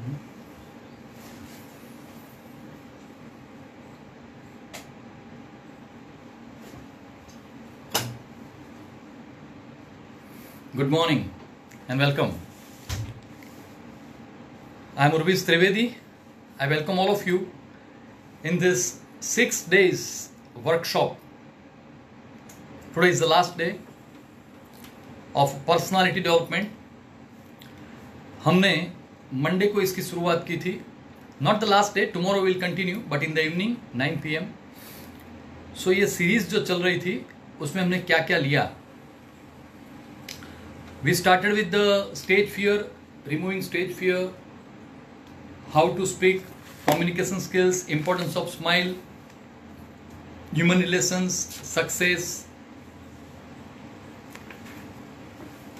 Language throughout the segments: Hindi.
Good morning and welcome. I am Urvis Trivedi. I welcome all of you in this 6 days workshop. Today is the last day of personality development. हमने मंडे को इसकी शुरुआत की थी. Not the last day, tomorrow will continue, but in the evening 9 PM. So ये सीरीज जो चल रही थी उसमें हमने क्या क्या लिया. We started with the stage fear, removing stage fear, how to speak, communication skills, importance of smile, human relations, success.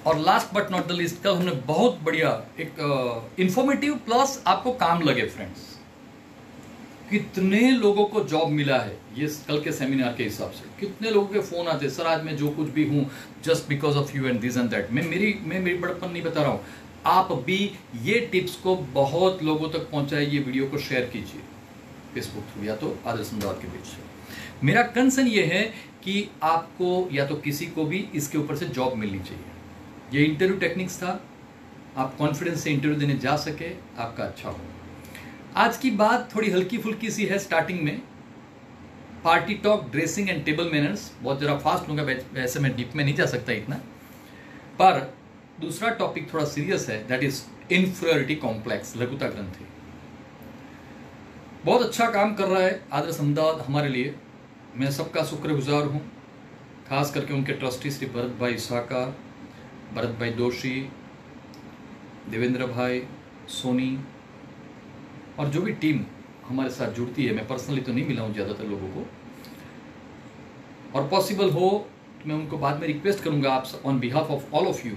और last but not the list कल हमने बहुत बढ़िया एक इंफॉर्मेटिव प्लस आपको काम लगे फ्रेंड्स. कितने लोगों को जॉब मिला है ये कल के सेमिनार के हिसाब से. कितने लोगों के फोन आते हैं, सर आज मैं जो कुछ भी हूं just because of you and this and that. मैं मेरी बड़प्पन नहीं बता रहा हूं. आप भी ये टिप्स को बहुत लोगों तक पहुंचाइए. ये वीडियो को शेयर कीजिए फेसबुक थ्रू या तो आदर्श अहमदाबाद के पेज से. मेरा कंसर्न ये है कि आपको या तो किसी को भी इसके ऊपर से जॉब मिलनी चाहिए. ये इंटरव्यू टेक्निक्स था. आप कॉन्फिडेंस से इंटरव्यू देने जा सके, आपका अच्छा हो. आज की बात थोड़ी हल्की फुल्की सी है. स्टार्टिंग में party talk, dressing and table manners. बहुत जरा फास्ट लूंगा, वैसे मैं डीप में नहीं जा सकता इतना. पर दूसरा टॉपिक थोड़ा सीरियस है, दैट इज इन्फीरियरिटी कॉम्प्लेक्स, लघुता ग्रंथि. बहुत अच्छा काम कर रहा है आदर्श अहमदाबाद हमारे लिए. मैं सबका शुक्रगुजार हूं, खास करके उनके ट्रस्टी श्री भरत भाई साकार, भरत भाई दोषी, देवेंद्र भाई, सोनी और जो भी टीम हमारे साथ जुड़ती है. मैं पर्सनली तो नहीं मिला हूं ज़्यादातर लोगों को, और पॉसिबल हो तो मैं उनको बाद में रिक्वेस्ट करूंगा आप on behalf of all of you,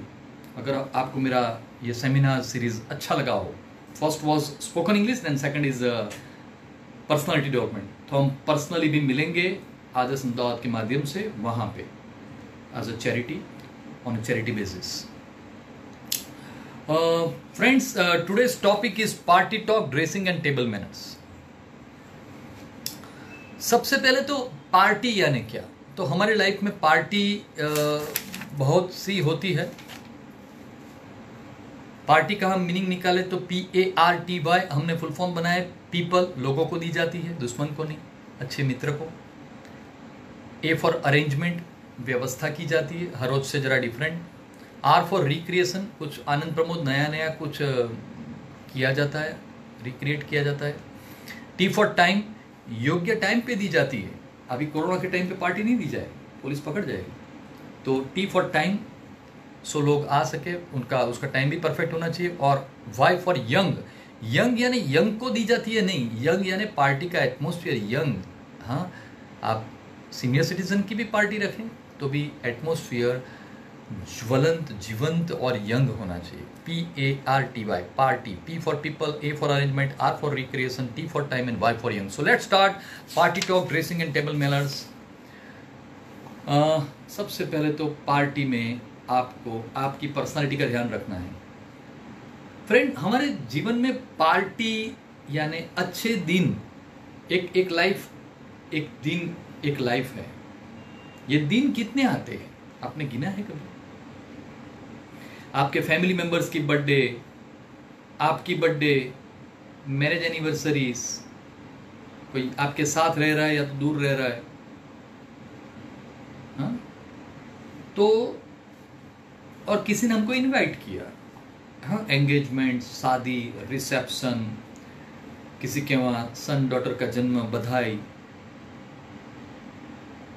अगर आपको मेरा ये सेमिनार सीरीज अच्छा लगा हो. First was spoken English, then second is personality development. तो हम पर्सनली भी मिलेंगे आदर्श अहमदाबाद के माध्यम से वहाँ पे as a charity, on a charity basis. Friends, today's topic is party talk, dressing and table manners. सबसे पहले तो पार्टी यानी क्या. तो हमारे लाइफ में पार्टी बहुत सी होती है. पार्टी का हम मीनिंग निकाले तो PARTY हमने फुल फॉर्म बनाया. पीपल, लोगों को दी जाती है, दुश्मन को नहीं, अच्छे मित्र को. A फॉर अरेंजमेंट, व्यवस्था की जाती है, हर रोज से जरा डिफरेंट. R फॉर रिक्रिएशन, कुछ आनंद प्रमोद, नया नया कुछ किया जाता है, रिक्रिएट किया जाता है. T फॉर टाइम, योग्य टाइम पे दी जाती है. अभी कोरोना के टाइम पे पार्टी नहीं दी जाए, पुलिस पकड़ जाएगी. तो T फॉर टाइम, सो लोग आ सके, उसका टाइम भी परफेक्ट होना चाहिए. और Y फॉर यंग, यंग यानी यंग को दी जाती है नहीं, यंग यानी पार्टी का एटमोस्फियर यंग. हाँ, आप सीनियर सिटीजन की भी पार्टी रखें तो भी एटमोस्फियर ज्वलंत, जीवंत और यंग होना चाहिए. PARTY, party. P for people, A for arrangement, R for recreation, T for time and Y for young. So let's start party talk, dressing and table manners. सबसे पहले तो पार्टी में आपको आपकी पर्सनालिटी का ध्यान रखना है. फ्रेंड, हमारे जीवन में पार्टी यानी अच्छे दिन, एक लाइफ, एक दिन, एक लाइफ है. ये दिन कितने आते हैं आपने गिना है कभी? आपके फैमिली मेंबर्स की बर्थडे, आपकी बर्थडे, मैरिज एनिवर्सरीज, कोई आपके साथ रह रहा है या तो दूर रह रहा है. हाँ? तो और किसी ने हमको इनवाइट किया. हाँ, एंगेजमेंट, शादी, रिसेप्शन, किसी के वहाँ सन डॉटर का जन्म, बधाई,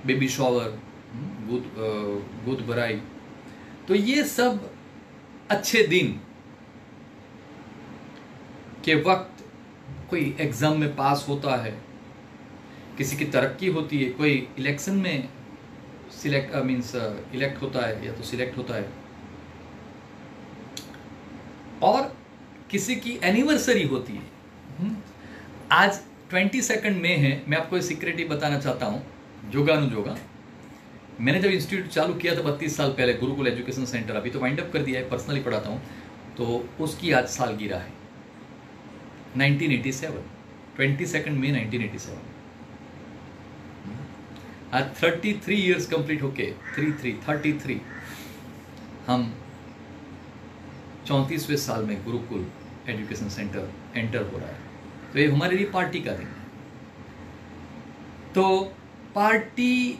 बेबी शॉवर, गुद बराई. तो ये सब अच्छे दिन के वक्त कोई एग्जाम में पास होता है, किसी की तरक्की होती है, कोई इलेक्शन में इलेक्ट होता है या तो सिलेक्ट होता है, और किसी की एनिवर्सरी होती है. आज 22 मई है. मैं आपको एक सीक्रेट ही बताना चाहता हूँ, जोगानुजोगा. मैंने जब इंस्टीट्यूट चालू किया था 32 साल पहले, गुरुकुल एजुकेशन सेंटर, अभी तो वाइंड अप कर दिया है, पर्सनली पढ़ाता हूँ, तो उसकी आज सालगिरह है. 1987, 22 मई 1987। आज 33 ईयर्स कंप्लीट होके 33 हम 34वें साल में गुरुकुल एजुकेशन सेंटर एंटर हो रहा है। तो ये हमारे लिए पार्टी का दिन है। तो पार्टी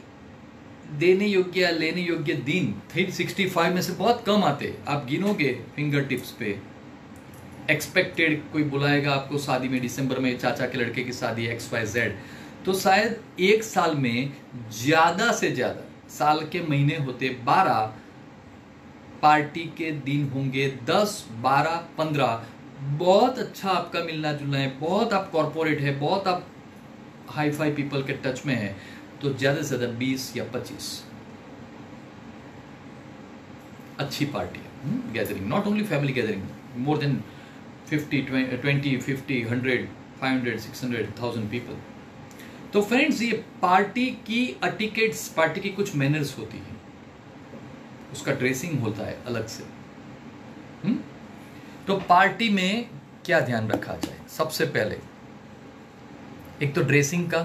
देने योग्य या लेने योग्य दिन 365 में से बहुत कम आते। आप गिनोगे फिंगर टिप्स पे। एक्सपेक्टेड कोई बुलाएगा आपको शादी में, दिसंबर में चाचा के लड़के की शादी XYZ, तो शायद एक साल में ज्यादा से ज्यादा, साल के महीने होते 12 पार्टी के दिन होंगे, 10, 12, 15। बहुत अच्छा आपका मिलना जुलना है, बहुत आप कॉर्पोरेट है, बहुत आप हाई फाई पीपल के टच में है, तो ज्यादा से ज्यादा 20 या 25 अच्छी पार्टी है, gathering, not only family gathering, more than 50, 20, 50, 100, 500, 600, 1000 people. तो फ्रेंड्स, ये पार्टी की एटिकेट्स, पार्टी की कुछ मैनर्स होती है, उसका ड्रेसिंग होता है अलग से। तो पार्टी में क्या ध्यान रखा जाए? सबसे पहले एक तो ड्रेसिंग का,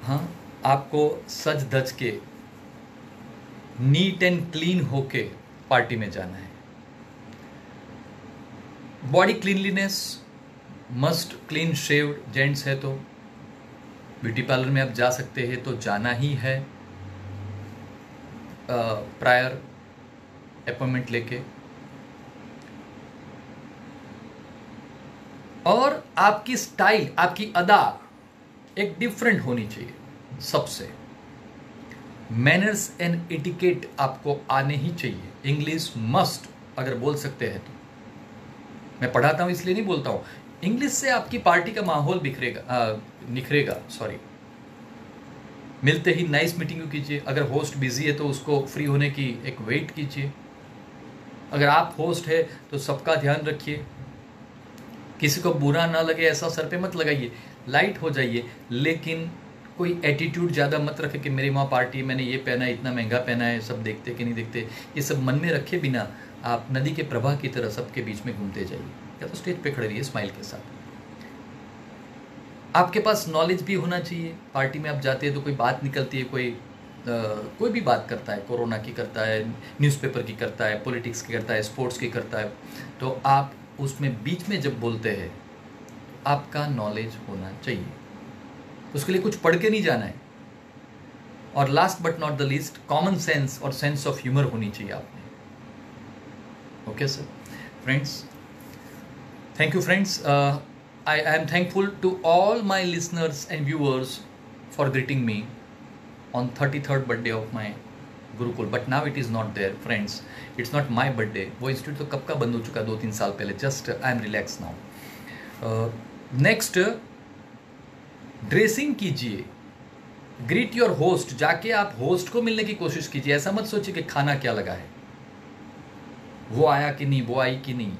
हाँ, आपको सज धज के नीट एंड क्लीन होके पार्टी में जाना है। Body cleanliness must, clean shaved gents है तो ब्यूटी पार्लर में आप जा सकते हैं तो जाना ही है, प्रायर अपॉइंटमेंट लेके। और आपकी स्टाइल, आपकी अदा एक डिफरेंट होनी चाहिए सबसे। मैनर्स एंड एटिकेट आपको आने ही चाहिए। इंग्लिश मस्ट, अगर बोल सकते हैं तो। मैं पढ़ाता हूं इसलिए नहीं बोलता हूं, इंग्लिश से आपकी पार्टी का माहौल निखरेगा। सॉरी, मिलते ही नाइस मीटिंग कीजिए। अगर होस्ट बिजी है तो उसको फ्री होने की एक वेट कीजिए। अगर आप होस्ट है तो सबका ध्यान रखिए, किसी को बुरा ना लगे ऐसा सर पे मत लगाइए, लाइट हो जाइए। लेकिन कोई एटीट्यूड ज़्यादा मत रखे कि मेरी वहाँ पार्टी, मैंने ये पहना है, इतना महंगा पहना है, सब देखते कि नहीं देखते। ये सब मन में रखे बिना आप नदी के प्रवाह की तरह सबके बीच में घूमते जाइए, या तो स्टेज पे खड़े रहिए स्माइल के साथ। आपके पास नॉलेज भी होना चाहिए। पार्टी में आप जाते हैं तो कोई बात निकलती है, कोई भी बात करता है, कोरोना की करता है, न्यूज़पेपर की करता है, पॉलिटिक्स की करता है, स्पोर्ट्स की करता है, तो आप उसमें बीच में जब बोलते हैं आपका नॉलेज होना चाहिए। उसके लिए कुछ पढ़ के नहीं जाना है। और last but not the least, common sense और सेंस ऑफ ह्यूमर होनी चाहिए आप में। Okay sir, friends, thank you friends. I am thankful to all my listeners and viewers for greeting me on 33rd birthday of my Gurukul. But now it is not there, friends. It's not my birthday. वो इंस्टीट्यूट तो कब का बंद हो चुका, 2-3 साल पहले. Just I am relaxed now. Next, dressing कीजिए। Greet your host. जाके आप होस्ट को मिलने की कोशिश कीजिए। ऐसा मत सोचिए कि खाना क्या लगा है, वो आया कि नहीं, वो आई कि नहीं।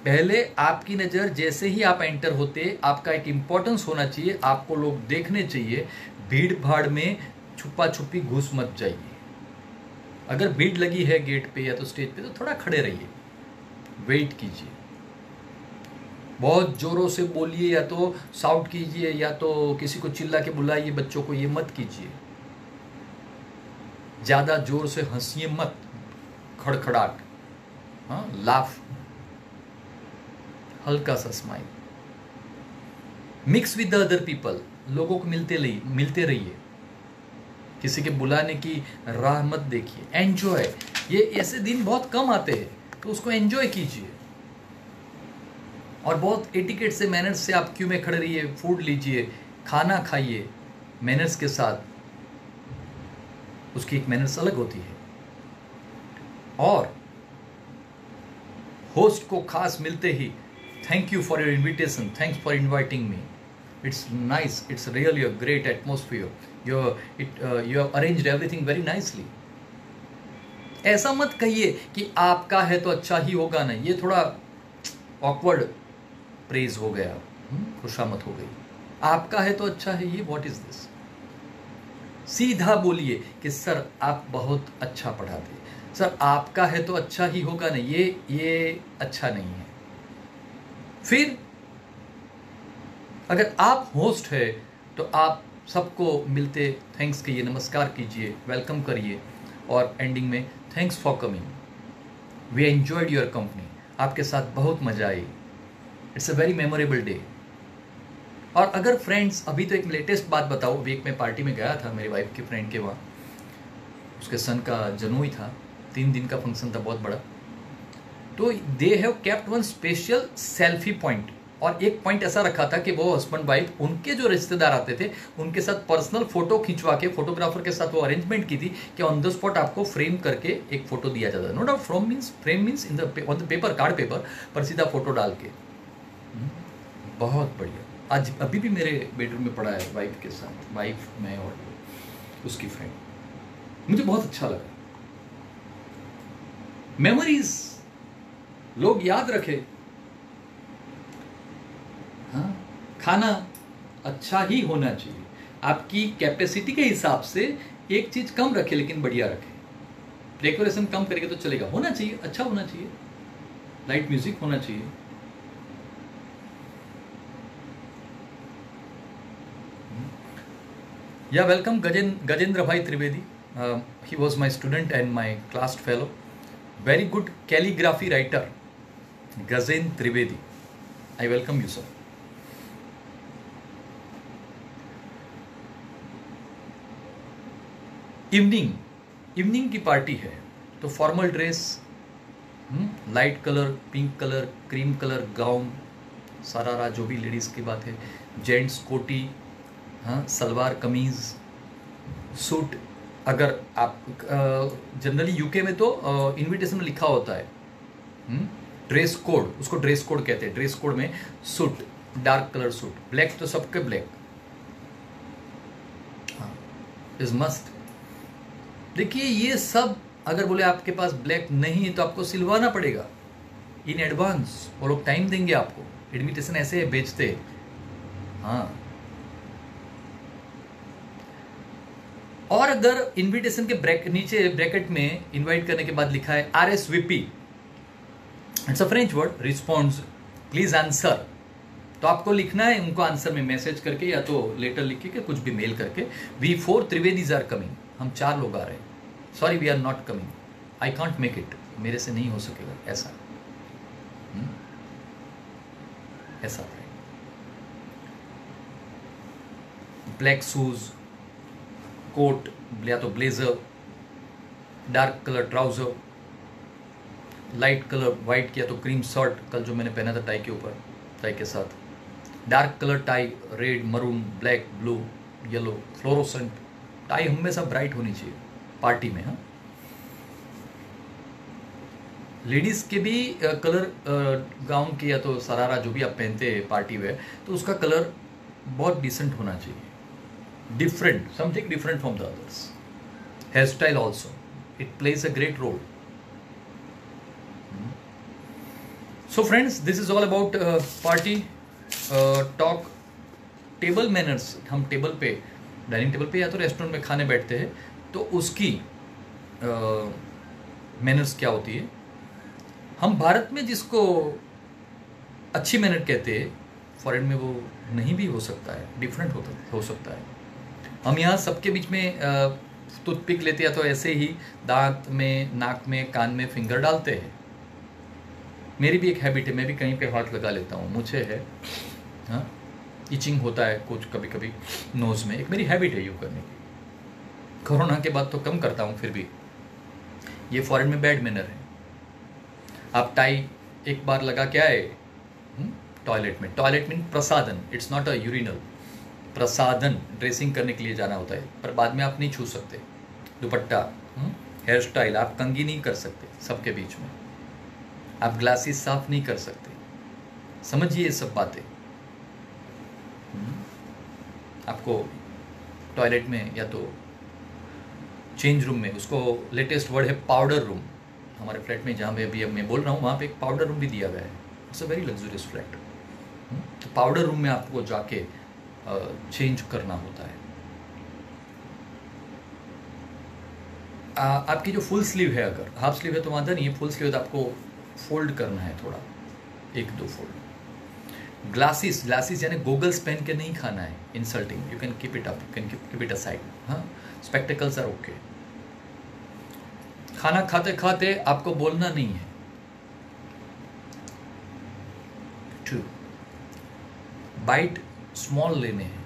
पहले आपकी नज़र जैसे ही आप एंटर होते, आपका एक इंपॉर्टेंस होना चाहिए, आपको लोग देखने चाहिए। भीड़ भाड़ में छुपा छुपी घुस मत जाइए। अगर भीड़ लगी है गेट पे या तो स्टेज पे, तो थोड़ा खड़े रहिए, वेट कीजिए। बहुत जोरों से बोलिए या तो साउट कीजिए या तो किसी को चिल्ला के बुलाइए बच्चों को, ये मत कीजिए। ज़्यादा जोर से हंसिए मत, खड़खड़ाट, हाँ, लाफ, हल्का सा smile. Mix with the other people. लोगों को मिलते रहिए। किसी के बुलाने की राह मत देखिए। एंजॉय। ये ऐसे दिन बहुत कम आते हैं, तो उसको एंजॉय कीजिए। और बहुत एटिकेट से, मैनर्स से आप क्यू में खड़े रहिए, फूड लीजिए, खाना खाइए मैनर्स के साथ। उसकी एक मैनर्स अलग होती है। और होस्ट को खास मिलते ही, thank you for your invitation, thanks for inviting me, it's nice, it's really a great atmosphere, you have arranged everything very nicely। ऐसा मत कहिए कि आपका है तो अच्छा ही होगा ना, ये थोड़ा awkward प्रेज हो गया, खुशामद हो गई। आपका है तो अच्छा है, ये व्हाट इज दिस। सीधा बोलिए कि सर आप बहुत अच्छा पढ़ाते, सर आपका है तो अच्छा ही होगा ना, ये अच्छा नहीं है। फिर अगर आप होस्ट है तो आप सबको मिलते थैंक्स कहिए, नमस्कार कीजिए, वेलकम करिए और एंडिंग में thanks for coming, we enjoyed your company, आपके साथ बहुत मजा आई, it's a very memorable day. और अगर फ्रेंड्स, अभी तो एक लेटेस्ट बात बताओ, अभी एक मैं पार्टी में गया था मेरी वाइफ के फ्रेंड के वहाँ, उसके सन का जनेऊ था, 3 दिन का फंक्शन था, बहुत बड़ा। तो they have kept one special selfie point, और एक पॉइंट ऐसा रखा था कि वो हस्बैंड वाइफ, उनके जो रिश्तेदार आते थे उनके साथ पर्सनल फोटो खिंचवा के, फोटोग्राफर के साथ वो अरेंजमेंट की थी कि ऑन द स्पॉट आपको फ्रेम करके एक फोटो दिया जाता है। No doubt frame means in the on the paper, card paper पर सीधा फोटो डाल के। बहुत बढ़िया। आज अभी भी मेरे बेडरूम में पड़ा है वाइफ के साथ, वाइफ, मैं और उसकी फ्रेंड, मुझे बहुत अच्छा लगा। मेमोरीज लोग याद रखे। हाँ, खाना अच्छा ही होना चाहिए, आपकी कैपेसिटी के हिसाब से एक चीज कम रखे लेकिन बढ़िया रखे। डेकोरेशन कम करेंगे तो चलेगा, होना चाहिए, अच्छा होना चाहिए, लाइट म्यूजिक होना चाहिए। या welcome Gajendra bhai Trivedi, he was my student and my class fellow, very good calligraphy writer Gajendra Trivedi, I welcome you sir. Evening की पार्टी है तो formal dress, light colour, pink colour, cream colour gown, sharara, जो भी लेडीज की बात है, जेंट्स कोटी, हाँ, सलवार कमीज, सूट। अगर आप जनरली यूके में तो इनविटेशन में लिखा होता है ड्रेस कोड, उसको ड्रेस कोड कहते हैं। ड्रेस कोड में suit, dark colour suit, black तो सबके ब्लैक इज मस्ट। देखिए ये सब अगर बोले आपके पास ब्लैक नहीं है तो आपको सिलवाना पड़ेगा इन एडवांस, वो लोग टाइम देंगे आपको, इनविटेशन ऐसे बेचते। हाँ, और अगर इनविटेशन के नीचे ब्रैकेट में इनवाइट करने के बाद लिखा है RSVP, it's a French word, response please answer, तो आपको लिखना है उनको आंसर में मैसेज करके या तो लेटर लिख के कुछ भी मेल करके, वी 4 त्रिवेदीज आर कमिंग, हम 4 लोग आ रहे हैं, sorry we are not coming, I can't make it, मेरे से नहीं हो सकेगा, ऐसा ऐसा है। ब्लैक शूज, कोट या तो blazer, dark colour trouser, light colour white किया तो क्रीम शर्ट, कल जो मैंने पहना था टाई के ऊपर, टाई के साथ, dark colour tie, red, maroon, black, blue, yellow, fluorescent tie हमेशा ब्राइट होनी चाहिए पार्टी में। हाँ, लेडीज के भी कलर गाउन की या तो सरारा जो भी आप पहनते हैं पार्टी वेयर, तो उसका कलर बहुत डिसेंट होना चाहिए, different, something different from the others. Hairstyle also, it plays a great role. So friends, this is all about party talk, table manners। हम टेबल पे, डाइनिंग टेबल पे या तो रेस्टोरेंट में खाने बैठते हैं तो उसकी मैनर्स क्या होती है। हम भारत में जिसको अच्छी मैनर कहते हैं, फॉरेन में वो नहीं भी हो सकता है, डिफरेंट हो सकता है। हम यहाँ सबके बीच में टूथपिक लेते हैं तो ऐसे ही दांत में, नाक में, कान में फिंगर डालते हैं। मेरी भी एक हैबिट है, मैं भी कहीं पे हाथ लगा लेता हूँ, मुझे है, हाँ, इचिंग होता है कुछ कभी कभी नोज में, एक मेरी हैबिट है यूँ करने की। कोरोना के बाद तो कम करता हूँ, फिर भी ये फॉरेन में बैड मैनर है। आप टाई एक बार लगा के आए टॉयलेट में, टॉयलेट मीन प्रसादन, इट्स नॉट अ यूरिनल, प्रसादन ड्रेसिंग करने के लिए जाना होता है, पर बाद में आप नहीं छू सकते। दुपट्टा, हेयर स्टाइल, आप कंघी नहीं कर सकते सबके बीच में, आप ग्लासेस साफ नहीं कर सकते, समझिए ये सब बातें। आपको टॉयलेट में या तो चेंज रूम में, उसको लेटेस्ट वर्ड है पाउडर रूम, हमारे फ्लैट में जहाँ पे अभी मैं बोल रहा हूँ वहाँ पे एक पाउडर रूम भी दिया गया है, it's a very luxurious flat. तो पाउडर रूम में आपको जाके चेंज करना होता है। आपकी जो फुल स्लीव है, अगर हाफ स्लीव है तो वादा नहीं है, फुल स्लीव है तो आपको फोल्ड करना है थोड़ा, 1-2 फोल्ड। ग्लासेस ग्लासेस यानी गोगल्स पहन के नहीं खाना है, insulting, you can keep it up, you can keep it aside. हाँ, स्पेक्टिकल्स आर ओके। खाना खाते खाते आपको बोलना नहीं है। 2, बाइट स्मॉल लेने हैं।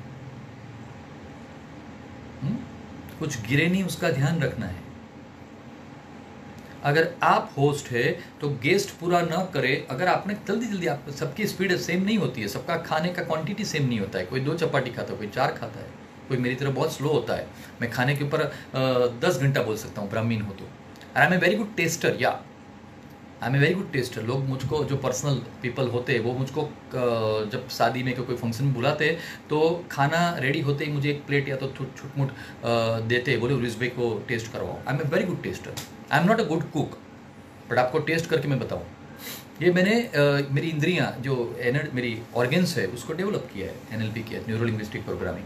कुछ गिरे नहीं, उसका ध्यान रखना है। अगर आप होस्ट है तो गेस्ट पूरा ना करे। अगर आपने जल्दी जल्दी, आप सबकी स्पीड सेम नहीं होती है, सबका खाने का क्वांटिटी सेम नहीं होता है। कोई 2 चपाती खाता है, कोई 4 खाता है, कोई मेरी तरह बहुत स्लो होता है। मैं खाने के ऊपर 10 घंटा बोल सकता हूँ, ब्राह्मीण हो तो। I am a very good taster, या I am a very good taster. लोग मुझको, जो पर्सनल पीपल होते हैं, वो मुझको जब शादी में कोई फंक्शन में बुलाते हैं तो खाना रेडी होते ही मुझे एक प्लेट या तो छुटमुट देते, बोले रिजबे को टेस्ट करवाओ। I am a very good taster. I am not a good cook, but आपको टेस्ट करके मैं बताऊँ, ये मैंने मेरी इंद्रियां, जो मेरी ऑर्गेन्स है, उसको डेवलप किया है, NLP किया है, न्यूरो लिंग्विस्टिक प्रोग्रामिंग।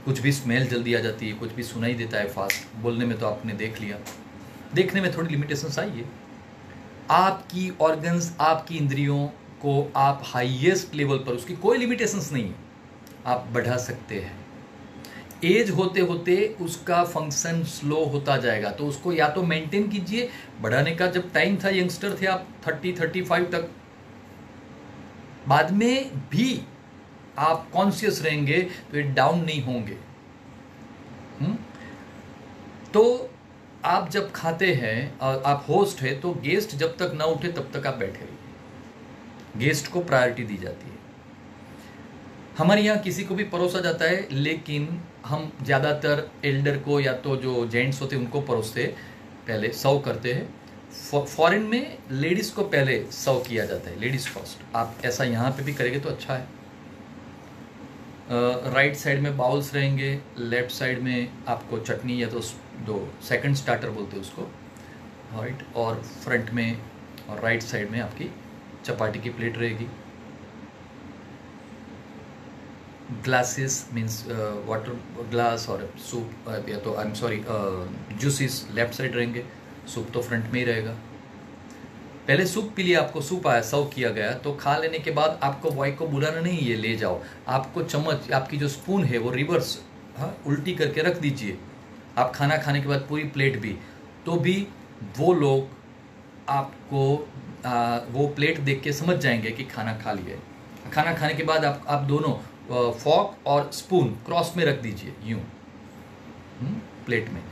कुछ भी स्मेल जल्दी आ जाती है, कुछ भी सुनाई देता है फास्ट। बोलने में तो आपने देख लिया, देखने में थोड़ी लिमिटेशंस आई है। आपकी ऑर्गन्स, आपकी इंद्रियों को आप हाईएस्ट लेवल पर, उसकी कोई लिमिटेशंस नहीं है, आप बढ़ा सकते हैं। एज होते होते उसका फंक्शन स्लो होता जाएगा, तो उसको या तो मेंटेन कीजिए। बढ़ाने का जब टाइम था, यंगस्टर थे आप 30-35 तक, बाद में भी आप कॉन्शियस रहेंगे तो ये डाउन नहीं होंगे। तो आप जब खाते हैं और आप होस्ट है, तो गेस्ट जब तक ना उठे तब तक आप बैठे रहिए। गेस्ट को प्रायोरिटी दी जाती है। हमारे यहाँ किसी को भी परोसा जाता है, लेकिन हम ज़्यादातर एल्डर को, या तो जो जेंट्स होते हैं उनको परोसते, पहले सर्व करते हैं। फॉरेन में लेडीज़ को पहले सर्व किया जाता है, लेडीज़ फर्स्ट। आप ऐसा यहाँ पे भी करेंगे तो अच्छा है। राइट साइड में बाउल्स रहेंगे, लेफ्ट साइड में आपको चटनी, या तो 2 सेकंड स्टार्टर बोलते हैं उसको, राइट, और फ्रंट में और राइट साइड में आपकी चपाती की प्लेट रहेगी। ग्लासेस मीन्स वाटर ग्लास और सूप, या तो I am sorry juices left side रहेंगे, सूप तो फ्रंट में ही रहेगा। पहले सूप पी लिया, आपको सूप आया, सर्व किया गया, तो खा लेने के बाद आपको बॉय को बुलाना नहीं, ये ले जाओ। आपको चम्मच, आपकी जो स्पून है वो रिवर्स, उल्टी करके रख दीजिए। आप खाना खाने के बाद पूरी प्लेट भी, तो भी वो लोग आपको वो प्लेट देख के समझ जाएंगे कि खाना खा लिया है। खाना खाने के बाद आप दोनों फॉर्क और स्पून क्रॉस में रख दीजिए, यूं प्लेट में,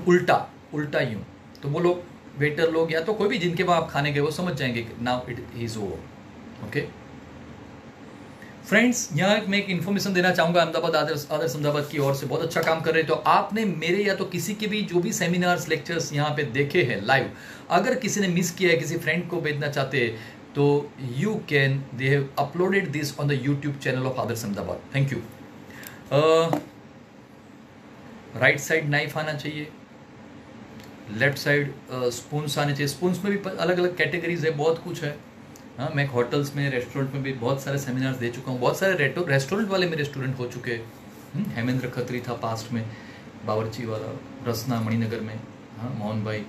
उल्टा उल्टा यूं। तो वो लोग, वेटर लोग या तो कोई भी जिनके पास आप खाने गए, वो समझ जाएंगे now it is over. Okay friends, यहाँ मैं एक इन्फॉर्मेशन देना चाहूंगा। अहमदाबाद आदर्श अहमदाबाद की ओर से बहुत अच्छा काम कर रहे हैं। तो आपने मेरे या तो किसी के भी जो भी सेमिनार्स, लेक्चर्स यहाँ पे देखे हैं लाइव, अगर किसी ने मिस किया है, किसी फ्रेंड को भेजना चाहते हैं, तो you can, they have uploaded this on the YouTube channel of Adarsh Ahmedabad. Thank you. Right side knife आना चाहिए, लेफ्ट साइड स्पून्स आने चाहिए। स्पून्स में भी अलग अलग कैटेगरीज है, बहुत कुछ है। हाँ, मैं होटल्स में, रेस्टोरेंट में भी बहुत सारे सेमिनार्स दे चुका हूँ। बहुत सारे रेस्टोरेंट वाले मेरे स्टूडेंट हो चुके हैं। हेमेंद्र खत्री था पास्ट में, बावर्ची वाला, रसना मणिनगर में, हाँ, मोहन भाई।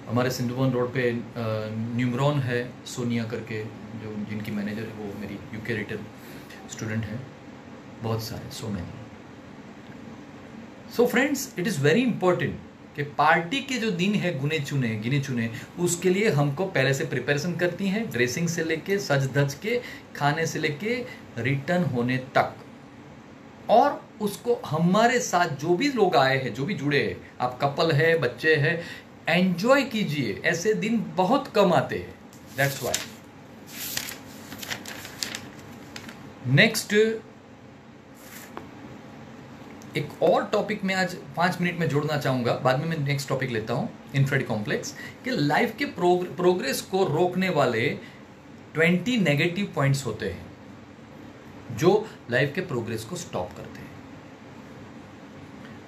हमारे सिंधुवन रोड पे न्यूमरॉन है, सोनिया करके, जो जिनकी मैनेजर है, वो मेरी यूके रिटर्न स्टूडेंट है। बहुत सारे, so many. So friends, it is very important कि पार्टी के जो दिन है गिने चुने, उसके लिए हमको पहले से प्रिपरेशन करती हैं, ड्रेसिंग से लेके, सज धज के, खाने से लेके, रिटर्न होने तक। और उसको हमारे साथ जो भी लोग आए हैं, जो भी जुड़े हैं, आप कपल है, बच्चे हैं, एंजॉय कीजिए। ऐसे दिन बहुत कम आते हैं, दैट्स व्हाई। नेक्स्ट, एक और टॉपिक में आज 5 मिनट में जोड़ना चाहूंगा, बाद में मैं नेक्स्ट टॉपिक लेता हूं, इन्फ्रेड कॉम्प्लेक्स, कि लाइफ के प्रोग्रेस को रोकने वाले 20 नेगेटिव पॉइंट्स होते हैं जो लाइफ के प्रोग्रेस को स्टॉप करते हैं।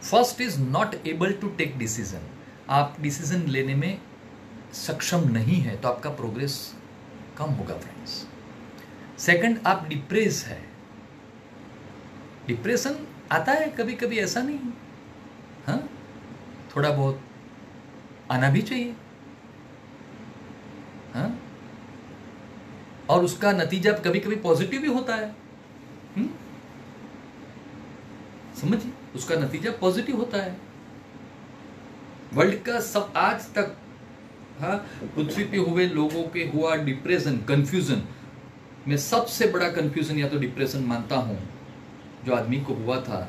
First is not able to take decision. आप डिसीजन लेने में सक्षम नहीं है तो आपका प्रोग्रेस कम होगा फ्रेंड्स। सेकंड, आप डिप्रेस है। डिप्रेशन आता है कभी कभी, ऐसा नहीं, हाँ, थोड़ा बहुत आना भी चाहिए, हाँ। और उसका नतीजा कभी कभी पॉजिटिव भी होता है। समझिए, उसका नतीजा पॉजिटिव होता है। वर्ल्ड का सब आज तक, हाँ, पृथ्वी पे हुए लोगों के हुआ डिप्रेशन, कंफ्यूजन में सबसे बड़ा कंफ्यूजन या तो डिप्रेशन मानता हूं जो आदमी को हुआ था,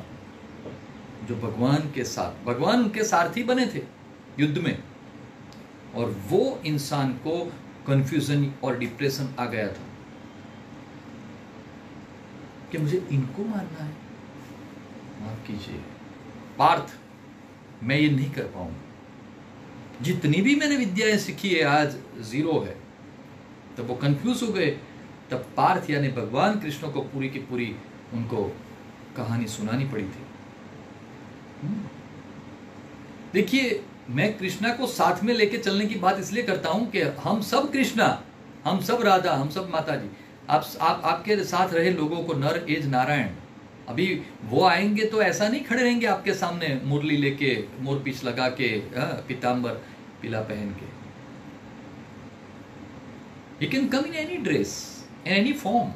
जो भगवान के साथ, भगवान उनके सारथी बने थे युद्ध में, और वो इंसान को कंफ्यूजन और डिप्रेशन आ गया था कि मुझे इनको मारना है। माफ कीजिए पार्थ, मैं ये नहीं कर पाऊंगा। जितनी भी मैंने विद्याएं सीखी है आज जीरो है। तब वो कंफ्यूज हो गए। तब पार्थ यानी भगवान कृष्ण को पूरी की पूरी उनको कहानी सुनानी पड़ी थी। देखिए, मैं कृष्णा को साथ में लेके चलने की बात इसलिए करता हूं कि हम सब कृष्णा, हम सब राधा, हम सब माता जी, आपके साथ रहे लोगों को नर एज नारायण, अभी वो आएंगे तो ऐसा नहीं खड़े रहेंगे आपके सामने मुरली लेके, मोर पीछ लगा के, पीतांबर पीला पहन के। You can come in any dress, in any form.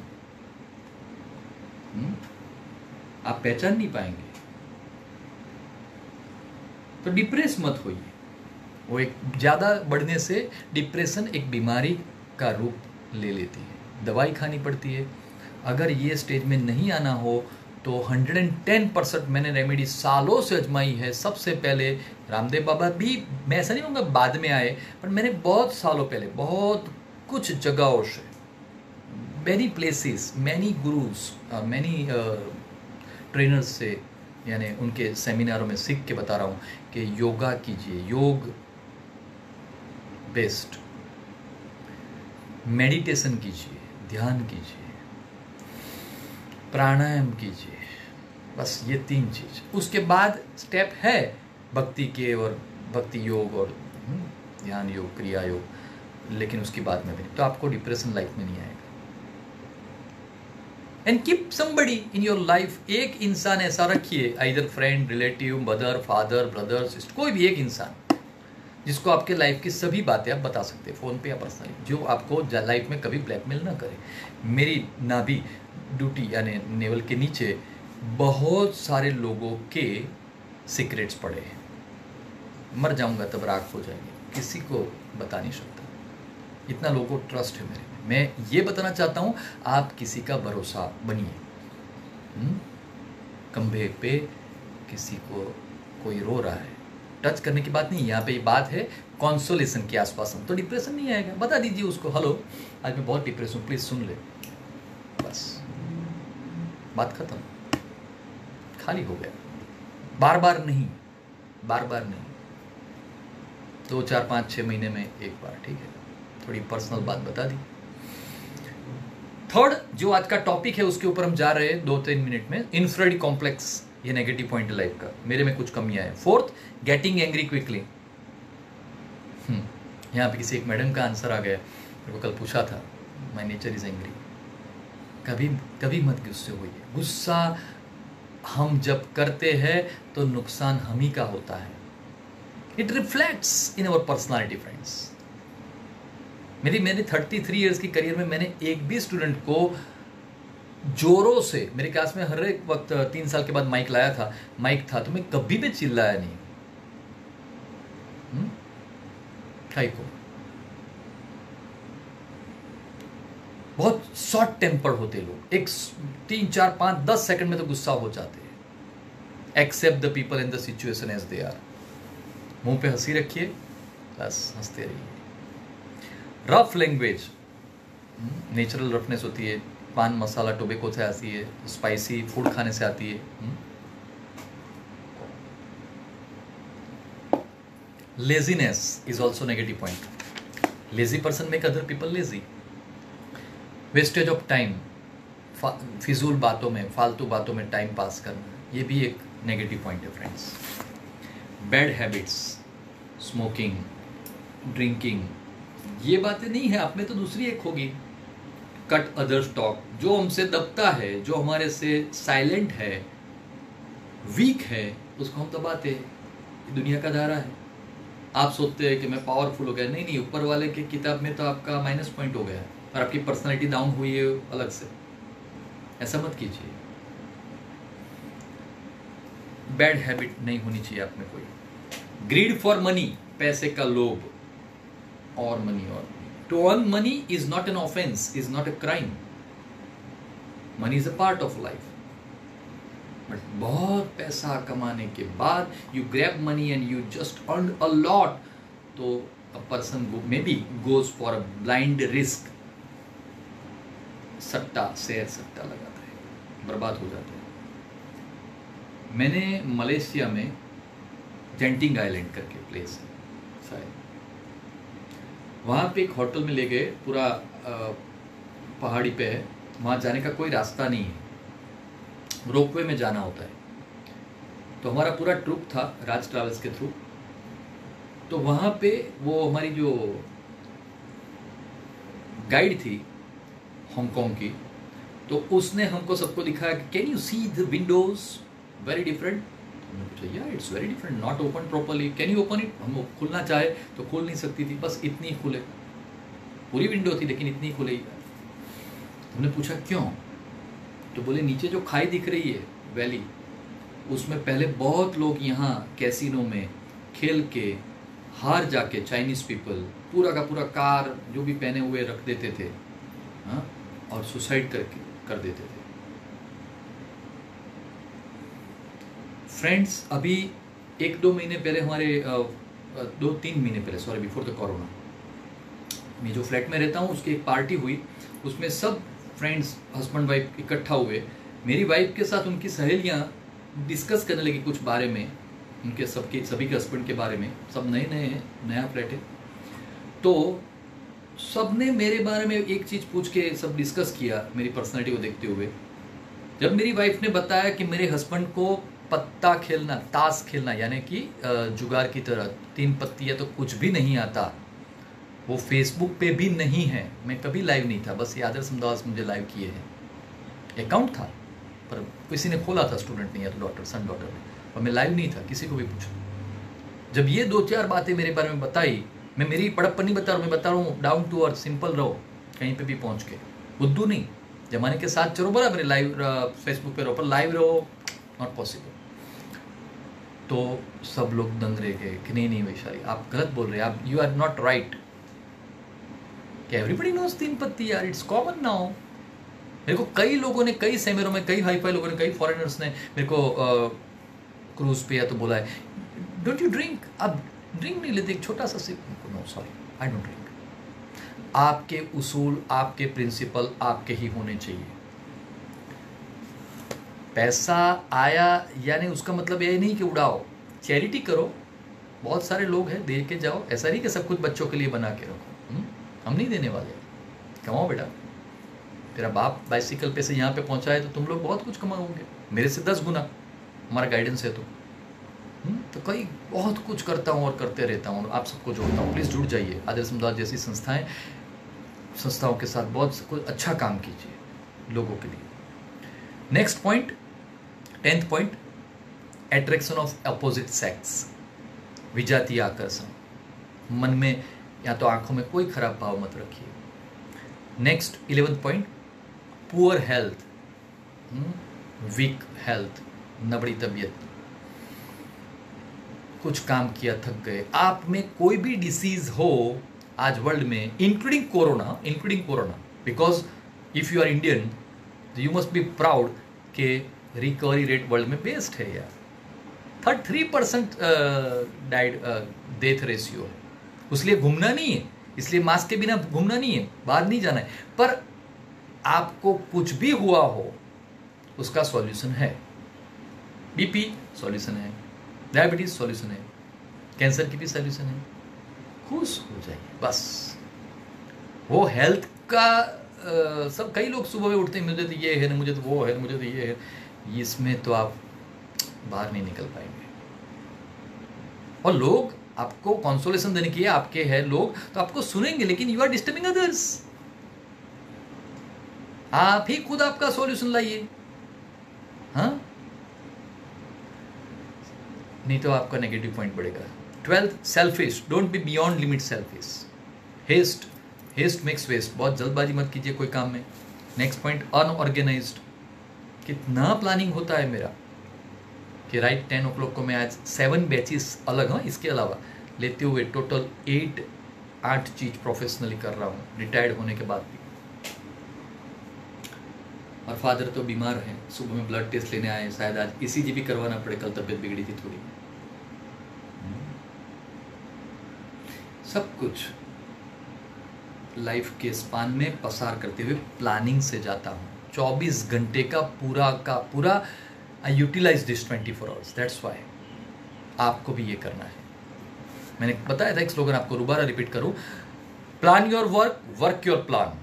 आप पहचान नहीं पाएंगे। तो डिप्रेस मत होइए। वो एक ज्यादा बढ़ने से डिप्रेशन एक बीमारी का रूप ले लेती है, दवाई खानी पड़ती है। अगर ये स्टेज में नहीं आना हो तो 110% मैंने रेमेडी सालों से आजमाई है। सबसे पहले रामदेव बाबा भी, मैं ऐसा नहीं कहूँगा बाद में आए, पर मैंने बहुत सालों पहले बहुत कुछ जगहों से, many places, many gurus, many trainers से, यानी उनके सेमिनारों में सीख के बता रहा हूँ कि योगा कीजिए, योग बेस्ट, मेडिटेशन कीजिए, ध्यान कीजिए, प्राणायाम कीजिए, बस ये 3 चीज। उसके बाद स्टेप है भक्ति के, और भक्ति योग और ध्यान योग, क्रिया योग, लेकिन उसकी बात में भी नहीं, तो आपको डिप्रेशन लाइफ में नहीं आएगा। And keep somebody in your life, एक इंसान ऐसा रखिए, either friend, relative, mother, father, brother, sister, कोई भी एक इंसान जिसको आपके लाइफ की सभी बातें आप बता सकते हैं फोन पे या पर्सनली, जो आपको लाइफ में कभी ब्लैकमेल ना करे। मेरी नाभि ड्यूटी यानी नेवल के नीचे बहुत सारे लोगों के सीक्रेट्स पड़े हैं। मर जाऊंगा तब राख हो जाएंगे, किसी को बता नहीं सकता। इतना लोगों को ट्रस्ट है मेरे में। मैं ये बताना चाहता हूँ, आप किसी का भरोसा बनिए। कंधे पे किसी को कोई रो रहा है, टच करने की बात नहीं, यहाँ पे ये बात है कॉन्सोलेशन के आसपास हम, तो डिप्रेशन नहीं आएगा। बता दीजिए उसको, हेलो आज मैं बहुत डिप्रेस हूँ, प्लीज सुन ले, बस बात खत्म, खाली हो गया। बार बार नहीं, बार बार नहीं, 2, 4, 5, 6 महीने में एक बार, ठीक है, थोड़ी पर्सनल बात बता दी। थर्ड जो आज का टॉपिक है उसके ऊपर हम जा रहे हैं 2-3 मिनट में, इन्फीरियरिटी कॉम्प्लेक्स, ये नेगेटिव पॉइंट है लाइफ का, मेरे में कुछ कमियां हैं। Fourth, getting angry quickly. यहाँ पे किसी एक मैडम का आंसर आ गया, मेरे को कल पूछा था, माय नेचर इज एंग्री। कभी कभी मत गुस्से होइए, गुस्सा हम जब करते हैं तो नुकसान हम ही का होता है। It reflects in our personality friends. मेरी 33 इयर्स की करियर में मैंने एक भी स्टूडेंट को जोरों से, मेरे क्लास में हर एक वक्त 3 साल के बाद माइक लाया था, माइक था तो मैं कभी भी चिल्लाया नहीं। खाई को बहुत शॉर्ट टेम्पर होते लोग, एक 3, 4, 5, 10 सेकंड में तो गुस्सा हो जाते हैं। Accept the people in the situation as they are. मुंह पे हंसी रखिए, बस हंसते रहिए। रफ लैंग्वेज, नेचुरल रफनेस होती है, पान मसाला टोबैको से आती है, स्पाइसी फूड खाने से आती है। Laziness is also negative point. Lazy person make other people lazy. Wastage of time, फिजूल बातों में, फालतू बातों में टाइम पास करना, ये भी एक नेगेटिव पॉइंट है friends. Bad habits, smoking, drinking, ये बातें नहीं है, आप में तो दूसरी एक होगी। कट अदर्स टॉक, जो हमसे दबता है, जो हमारे से साइलेंट है, वीक है, उसको हम दबाते हैं। दुनिया का धारा है। आप सोचते हैं कि मैं पावरफुल हो गया, नहीं, ऊपर वाले की किताब में तो आपका माइनस पॉइंट हो गया है। और आपकी पर्सनालिटी डाउन हुई है अलग से। ऐसा मत कीजिए। बैड हैबिट नहीं होनी चाहिए आप में कोई। ग्रीड फॉर मनी, पैसे का लोभ, और मनी और to earn money is not an offence, is not a crime. Money is a part of life. But बहुत पैसा कमाने के बाद you grab money and you just earn a lot, तो a person may be goes for a blind risk. सट्टा, शेयर सट्टा लगाता है, बर्बाद हो जाता है। मैंने मलेशिया में जेंटिंग आइलैंड करके प्लेस है शायद, वहाँ पे एक होटल में ले गए, पूरा पहाड़ी पे है, वहाँ जाने का कोई रास्ता नहीं है, रोपवे में जाना होता है। तो हमारा पूरा ट्रुप था राज ट्रैवल्स के थ्रू। तो वहाँ पे वो हमारी जो गाइड थी हांगकांग की, तो उसने हमको सबको दिखाया कि can you see the Windows very different. हमने पूछा या it's very different, not open properly, can you open it. हम खुलना चाहे तो खोल नहीं सकती थी, बस इतनी खुले, पूरी विंडो थी लेकिन इतनी खुले ही। हमने पूछा क्यों, तो बोले नीचे जो खाई दिख रही है वैली, उसमें पहले बहुत लोग यहाँ कैसीनो में खेल के हार जाके, चाइनीज पीपल पूरा का पूरा कार जो भी पहने हुए रख देते थे, हाँ, और सुसाइड कर देते थे। फ्रेंड्स, अभी 1-2 महीने पहले हमारे 2-3 महीने पहले, सॉरी, बिफोर द कोरोना, मैं जो फ्लैट में रहता हूँ उसकी एक पार्टी हुई। उसमें सब फ्रेंड्स हस्बैंड वाइफ इकट्ठा हुए। मेरी वाइफ के साथ उनकी सहेलियाँ डिस्कस करने लगी कुछ बारे में, उनके सभी के हस्बैंड के बारे में। सब नए हैं, नया फ्लैट है, तो सब ने मेरे बारे में एक चीज़ पूछ के सब डिस्कस किया मेरी पर्सनैलिटी को देखते हुए। जब मेरी वाइफ ने बताया कि मेरे हस्बैंड को पत्ता खेलना, ताश खेलना, यानी कि जुगार की तरह 3 पत्तियाँ तो कुछ भी नहीं आता, वो फेसबुक पे भी नहीं है। मैं कभी लाइव नहीं था, बस ये आदर्श अहमदाबाद मुझे लाइव किए हैं। अकाउंट था पर किसी ने खोला था, स्टूडेंट ने या तो डॉटर, सन डॉटर ने, और मैं लाइव नहीं था, किसी को भी पूछा। जब ये 2-4 बातें मेरे बारे में बताई, मैं मेरी पड़प्पन नहीं बता रहा हूँ, मैं बता रहा हूँ डाउन टू अर्थ, सिंपल रहो, कहीं पे भी पहुँच के, बुद्धू नहीं, जमाने के साथ चलो, बराबर लाइव फेसबुक पे रहो, पर लाइव रहो नॉट पॉसिबल। तो सब लोग दंग रह गए कि नहीं वैशाली आप गलत बोल रहे हैं, आप you are not right. Everybody knows 3 पत्ती यार, इट्स कॉमन नाउ। मेरे को कई लोगों ने, कई सेमिनारों में, कई हाई-फाई लोगों ने, कई फॉरेनर्स ने मेरे को क्रूज पे या तो बोला है, डोंट यू ड्रिंक, आप ड्रिंक नहीं लेते, एक छोटा सा sip. No sorry, I don't drink. आपके उसूल, आपके प्रिंसिपल आपके ही होने चाहिए। पैसा आया यानी उसका मतलब ये नहीं कि उड़ाओ, चैरिटी करो, बहुत सारे लोग हैं, दे के जाओ। ऐसा नहीं कि सब कुछ बच्चों के लिए बना के रखो, हम नहीं देने वाले। कमाओ बेटा, तेरा बाप बाइसिकल पे से यहाँ पे पहुँचा है तो तुम लोग बहुत कुछ कमाओगे, मेरे से 10 गुना हमारा गाइडेंस है। तो कई बहुत कुछ करता हूँ और करते रहता हूँ, आप सबको जोड़ता हूँ। प्लीज़ जुड़ जाइए, आदर्श अहमदाबाद जैसी संस्थाओं के साथ बहुत कुछ अच्छा काम कीजिए लोगों के लिए। Next point, 10th point, attraction of opposite sex, विजातीय आकर्षण। मन में या तो आंखों में कोई खराब भाव मत रखिए। Next 11th point, poor health, weak health, नबड़ी तबीयत, कुछ काम किया थक गए। आप में कोई भी डिसीज हो आज वर्ल्ड में, including corona, because if you are Indian you must be proud के रिकवरी रेट वर्ल्ड में बेस्ट है यार। 33% डेथ रेशियो है। उसलिए घूमना नहीं है, इसलिए मास्क के बिना घूमना नहीं है, बाहर नहीं जाना है। पर आपको कुछ भी हुआ हो उसका सॉल्यूशन है। बीपी सॉल्यूशन है, डायबिटीज सॉल्यूशन है, कैंसर की भी सॉल्यूशन है। खुश हो जाइए बस। वो हेल्थ का सब, कई लोग सुबह में उठते हैं, मुझे तो ये है ना, मुझे तो वो है, मुझे तो ये है, इसमें तो आप बाहर नहीं निकल पाएंगे। और लोग आपको कंसोलेशन देने के लिए आपके हैं लोग, तो आपको सुनेंगे, लेकिन यू आर डिस्टर्बिंग अदर्स। आप ही खुद आपका सॉल्यूशन लाइए, हाँ, नहीं तो आपका नेगेटिव पॉइंट बढ़ेगा। 12th, selfish, don't be beyond limit selfish. Haste, haste makes waste, बहुत जल्दबाजी मत कीजिए कोई काम में। नेक्स्ट पॉइंट, अनऑर्गेनाइज्ड, कितना प्लानिंग होता है मेरा कि राइट 10 o'clock को मैं आज 7 बैचेस अलग, हाँ इसके अलावा लेते हुए टोटल 8 चीज प्रोफेशनली कर रहा हूँ रिटायर्ड होने के बाद भी। और फादर तो बीमार हैं, सुबह में ब्लड टेस्ट लेने आए, शायद आज ECG भी करवाना पड़े, कल तबीयत बिगड़ी थी थोड़ी। सब कुछ लाइफ के स्पान में पसार करते हुए प्लानिंग से जाता हूँ। 24 घंटे का पूरा I utilize this 24 hours। That's why आपको भी ये करना है। मैंने बताया था एक स्लोगन, आपको दोबारा रिपीट करूं, plan your work, work your plan.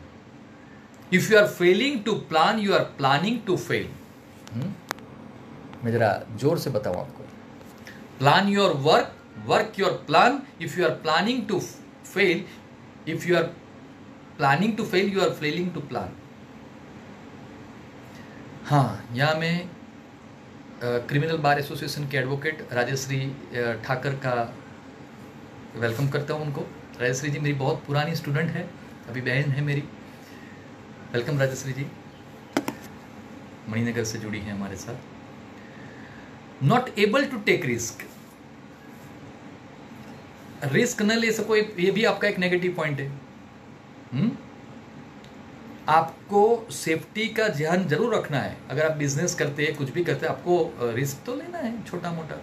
If you are failing to plan, you are planning to fail. मैं जरा जोर से बताऊं आपको, plan your work, work your plan. If you are planning to fail, if you are planning to fail, you are failing to plan. हाँ, यहाँ मैं क्रिमिनल बार एसोसिएशन के एडवोकेट राजश्री ठाकर का वेलकम करता हूँ उनको। राजश्री जी मेरी बहुत पुरानी स्टूडेंट है, अभी बहन है मेरी। वेलकम राजश्री जी, मणिनगर से जुड़ी हैं हमारे साथ। Not able to take risk, risk न ले सको, ये भी आपका एक नेगेटिव पॉइंट है। आपको सेफ्टी का ध्यान जरूर रखना है। अगर आप बिजनेस करते हैं, कुछ भी करते हैं, आपको रिस्क तो लेना है छोटा मोटा।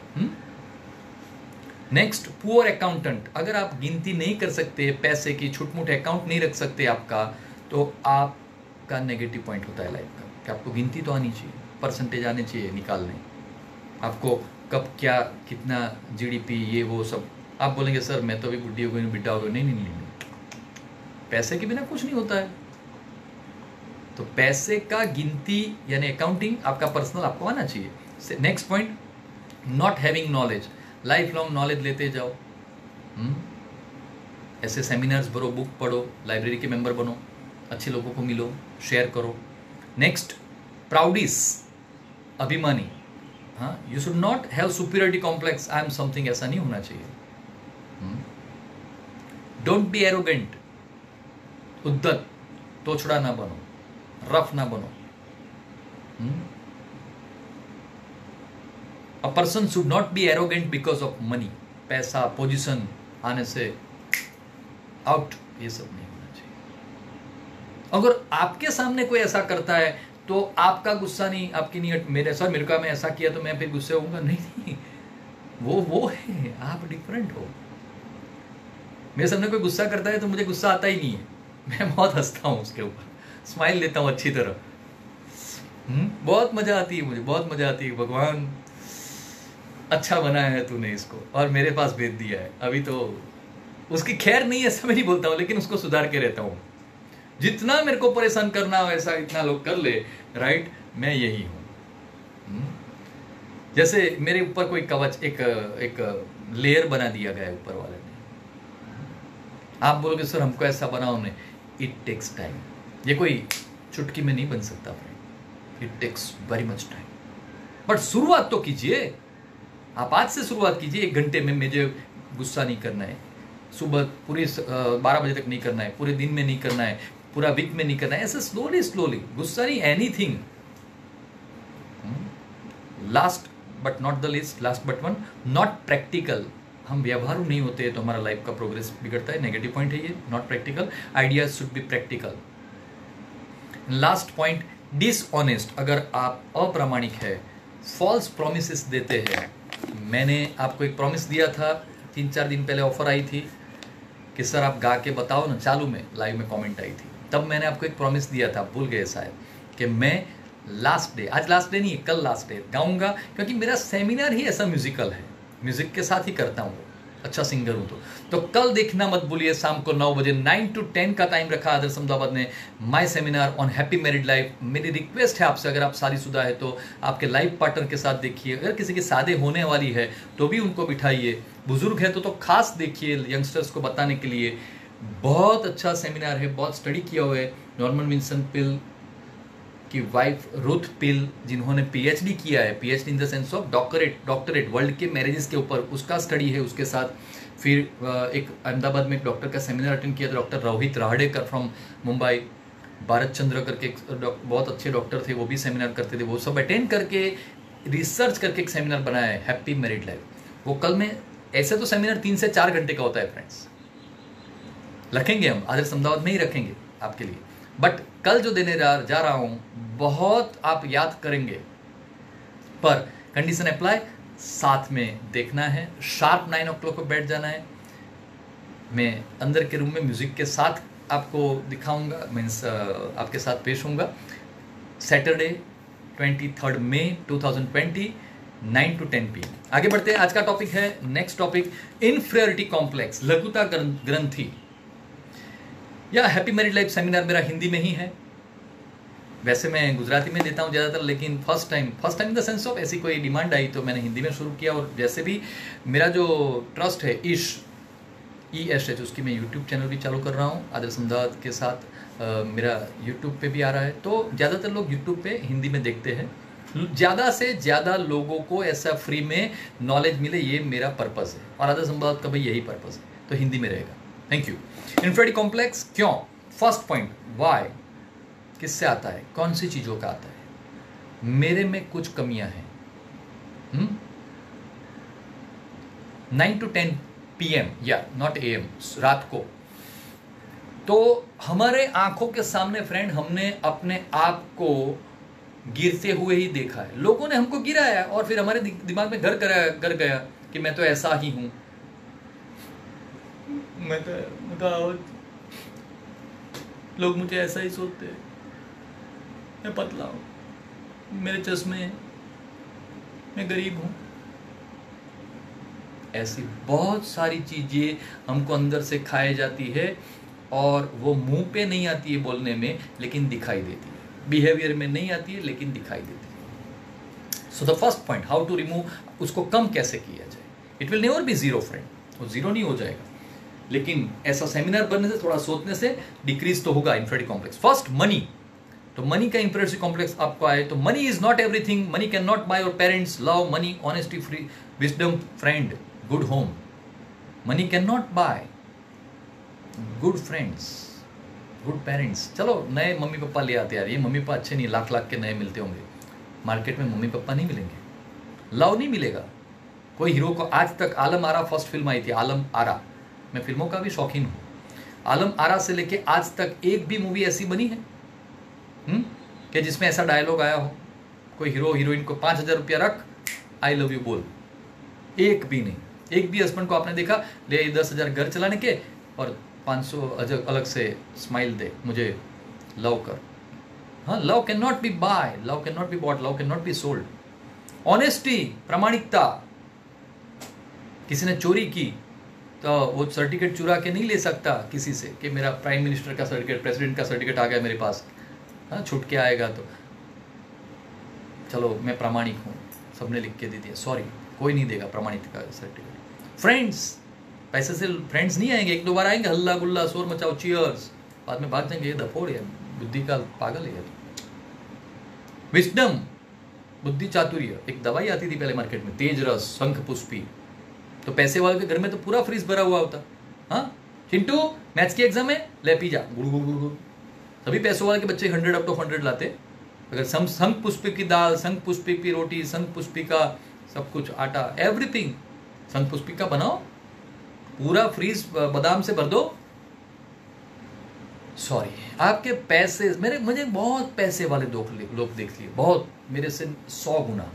नेक्स्ट, पुअर अकाउंटेंट, अगर आप गिनती नहीं कर सकते पैसे की, छुटमुट अकाउंट नहीं रख सकते आपका, तो आपका नेगेटिव पॉइंट होता है लाइफ का कि आपको गिनती तो आनी चाहिए, परसेंटेज आने चाहिए निकालने, आपको कब क्या कितना GDP ये वो सब। आप बोलेंगे सर मैं तो अभी बुढ़ी हो गई, बिटा हो गई। नहीं, पैसे के बिना कुछ नहीं होता है। तो पैसे का गिनती यानी अकाउंटिंग आपका पर्सनल आपको आना चाहिए। Next point, not having knowledge, life long knowledge लेते जाओ। ऐसे सेमिनार्स भरो, बुक पढ़ो, लाइब्रेरी के मेंबर बनो, अच्छे लोगों को मिलो, शेयर करो। नेक्स्ट, प्राउडिस, अभिमानी। हाँ, you should not have superiority complex, I am something, ऐसा नहीं होना चाहिए। डोंट बी एरोगेंट, उद्दत, तोछड़ा ना बनो, रफ ना बनो। A person should not be arrogant because of money, पैसा पोजीशन आने से आउट, ये सब नहीं होना चाहिए। अगर आपके सामने कोई ऐसा करता है तो आपका गुस्सा नहीं, आपकी नहीं, मेरे सर मेरे को मैं ऐसा किया तो मैं फिर गुस्से होऊंगा, नहीं, वो है, आप डिफरेंट हो। मेरे सामने कोई गुस्सा करता है तो मुझे गुस्सा आता ही नहीं है, मैं बहुत हंसता हूं उसके ऊपर, स्माइल लेता हूं अच्छी तरह। बहुत मजा आती है मुझे, बहुत मजा आती है। भगवान अच्छा बनाया है तूने इसको और मेरे पास भेज दिया है। अभी तो उसकी खैर नहीं, ऐसा मैं नहीं बोलता हूं, लेकिन उसको सुधार के रहता हूं। जितना मेरे को परेशान करना हो ऐसा इतना लोग कर ले, राइट, मैं यही हूं। जैसे मेरे ऊपर कोई कवच, एक लेयर बना दिया गया है ऊपर वाले ने। आप बोलोगे सर हमको ऐसा बनाओ, नहीं, इट टेक्स टाइम। ये कोई चुटकी में नहीं बन सकता friend, it takes very much time. But शुरुआत तो कीजिए, आप आज से शुरुआत कीजिए। 1 घंटे में मुझे गुस्सा नहीं करना है, सुबह पूरी 12 बजे तक नहीं करना है, पूरे दिन में नहीं करना है, पूरा वीक में नहीं करना है, ऐसे स्लोली गुस्सा नहीं, anything. Last but not the least, last but one, not practical. हम व्यवहारू नहीं होते तो हमारा लाइफ का प्रोग्रेस बिगड़ता है, नेगेटिव पॉइंट है ये, not practical. Ideas should be practical. Last point, dishonest, अगर आप अप्रामाणिक है, फॉल्स प्रोमिसेस देते हैं। मैंने आपको एक प्रॉमिस दिया था, 3-4 दिन पहले ऑफर आई थी कि सर आप गा के बताओ ना, चालू में लाइव में कमेंट आई थी, तब मैंने आपको एक प्रॉमिस दिया था, भूल गए शायद, कि मैं लास्ट डे, आज लास्ट डे नहीं है, कल लास्ट डे गाऊंगा, क्योंकि मेरा सेमिनार ही ऐसा म्यूजिकल है, म्यूजिक के साथ ही करता हूँ, अच्छा सिंगर हूँ। तो कल देखना मत भूलिए, शाम को 9 बजे 9 to 10 का टाइम रखा आदर्श अहमदाबाद ने, my seminar on happy married life. मेरी रिक्वेस्ट है आपसे, अगर आप शादीशुदा है तो आपके लाइफ पार्टनर के साथ देखिए, अगर किसी की शादी होने वाली है तो भी उनको बिठाइए, बुजुर्ग है तो खास देखिए, यंगस्टर्स को बताने के लिए। बहुत अच्छा सेमिनार है, बहुत स्टडी किया हुआ है, नॉर्मन विंसन पिल की वाइफ रुथ पिल, जिन्होंने पीएचडी किया है, PhD in the sense of doctorate world के मैरिजेस के ऊपर, उसका स्टडी है उसके साथ। फिर एक अहमदाबाद में एक डॉक्टर का सेमिनार अटेंड किया था, डॉक्टर रोहित राहड़ेकर फ्रॉम मुंबई, भारत चंद्र करके बहुत अच्छे डॉक्टर थे, वो भी सेमिनार करते थे। वो सब अटेंड करके रिसर्च करके एक सेमिनार बनाया है, हैप्पी मैरिड लाइफ। वो कल में, ऐसे तो सेमिनार 3 से 4 घंटे का होता है फ्रेंड्स, रखेंगे हम आदर्श अहमदाबाद में ही रखेंगे आपके लिए, बट कल जो देने जा रहा हूं बहुत आप याद करेंगे। पर कंडीशन अप्लाई, साथ में देखना है, शार्प 9 o'clock को बैठ जाना है। मैं अंदर के रूम में म्यूजिक के साथ आपको दिखाऊंगा, मीन्स आपके साथ पेश होऊंगा। सैटरडे 23 मई 2020 9 to 10 PM। आगे बढ़ते हैं, आज का टॉपिक है, नेक्स्ट टॉपिक, इन्फीरियरिटी कॉम्प्लेक्स, लघुता ग्रंथि। या हैप्पी मैरिड लाइफ सेमिनार मेरा हिंदी में ही है, वैसे मैं गुजराती में देता हूँ ज़्यादातर, लेकिन first time in the sense of ऐसी कोई डिमांड आई तो मैंने हिंदी में शुरू किया। और जैसे भी मेरा जो ट्रस्ट है ESH, उसकी मैं यूट्यूब चैनल भी चालू कर रहा हूँ आदर्श अहमदाबाद के साथ, मेरा यूट्यूब पे भी आ रहा है, तो ज़्यादातर लोग यूट्यूब पे हिंदी में देखते हैं। ज़्यादा से ज़्यादा लोगों को ऐसा फ्री में नॉलेज मिले, ये मेरा पर्पज़ है, और आदर्श अहमदाबाद का भी यही पर्पज़ है, तो हिंदी में रहेगा। Thank you. इन्फीरियरिटी कॉम्प्लेक्स क्यों? फर्स्ट पॉइंट, वाई, किससे आता है, कौन सी चीज़ों का आता है? मेरे में कुछ कमियां हैं। 9 to 10 PM या नॉट AM, रात को, तो हमारे आंखों के सामने फ्रेंड हमने अपने आप को गिरते हुए ही देखा है। लोगों ने हमको गिराया और फिर हमारे दिमाग में घर कर गया कि मैं तो ऐसा ही हूं, मैं तो लोग मुझे ऐसा ही सोचते हैं, मैं पतला हूं, मेरे चश्मे हैं, मैं गरीब हूं। ऐसी बहुत सारी चीजें हमको अंदर से खाई जाती है, और वो मुंह पे नहीं आती है बोलने में, लेकिन दिखाई देती है, बिहेवियर में नहीं आती है लेकिन दिखाई देती है। So the first point, how to remove, उसको कम कैसे किया जाए। It will never be zero friend, वो जीरो नहीं हो जाएगा, लेकिन ऐसा सेमिनार बनने से, थोड़ा सोचने से डिक्रीज तो होगा इन्फीरियरिटी कॉम्प्लेक्स। First, money. तो मनी का इन्फीरियरिटी कॉम्प्लेक्स आपको आए तो money is not everything, money can not buy your parents love, money, honesty, free wisdom, friend, good home. Money can not buy good friends, good parents. चलो नए मम्मी पापा ले आते यार, ये मम्मी पापा अच्छे नहीं, लाख लाख के नए मिलते होंगे, मार्केट में मम्मी पापा नहीं मिलेंगे, लव नहीं मिलेगा। कोई हीरो को आज तक, आलम आरा फर्स्ट फिल्म आई थी, आलम आरा, मैं फिल्मों का भी शौकीन हूँ, आलम आरा से लेके आज तक एक भी मूवी ऐसी बनी है कि जिसमें ऐसा डायलॉग आया हो, कोई हीरो हीरोइन को 5,000 रुपया रख, आई लव यू बोल, एक भी नहीं। एक भी हस्बैंड को आपने देखा ले 10,000 घर चलाने के और 500 अलग से स्माइल दे, मुझे लव कर। हाँ, love can not be buy, love can not be bought, love can not be sold. Honesty, प्रामाणिकता, किसी ने चोरी की तो वो सर्टिफिकेट चुरा के नहीं ले सकता किसी से कि मेरा प्राइम मिनिस्टर का सर्टिफिकेट, प्रेसिडेंट का सर्टिफिकेट आ गया मेरे पास, हाँ छूट के आएगा तो चलो मैं प्रामाणिक हूँ, सबने लिख के दे दिया, सॉरी कोई नहीं देगा प्रामाणिकता का सर्टिफिकेट। फ्रेंड्स, पैसे से फ्रेंड्स नहीं आएंगे, 1-2 बार आएंगे, हल्ला गुल्ला शोर मचाओ, चीयर्स, बाद में भाग जाएंगे, ये दफोड़ है, बुद्धि का पागल है। विजडम, बुद्धि चातुर्य, एक दवाई आती थी पहले मार्केट में, तेज रस, शंख पुष्पी, तो पैसे वाले के घर में तो पूरा फ्रीज भरा हुआ होता। हाँ चिंटू, मैथ्स की एग्जाम है, ले पी जा, गुड़ गुड़ गुड़ गुड़। सभी पैसों वाले के बच्चे 100 आउट ऑफ 100 लाते। अगर शंख पुष्पी की दाल, शंख पुष्पी की रोटी, शंख पुष्पी का सब कुछ आटा, एवरीथिंग शंख पुष्पी का बनाओ, पूरा फ्रीज बादाम से भर दो। सॉरी, आपके पैसे, मुझे बहुत पैसे वाले लोग देख लिए, बहुत, मेरे से 100 गुना।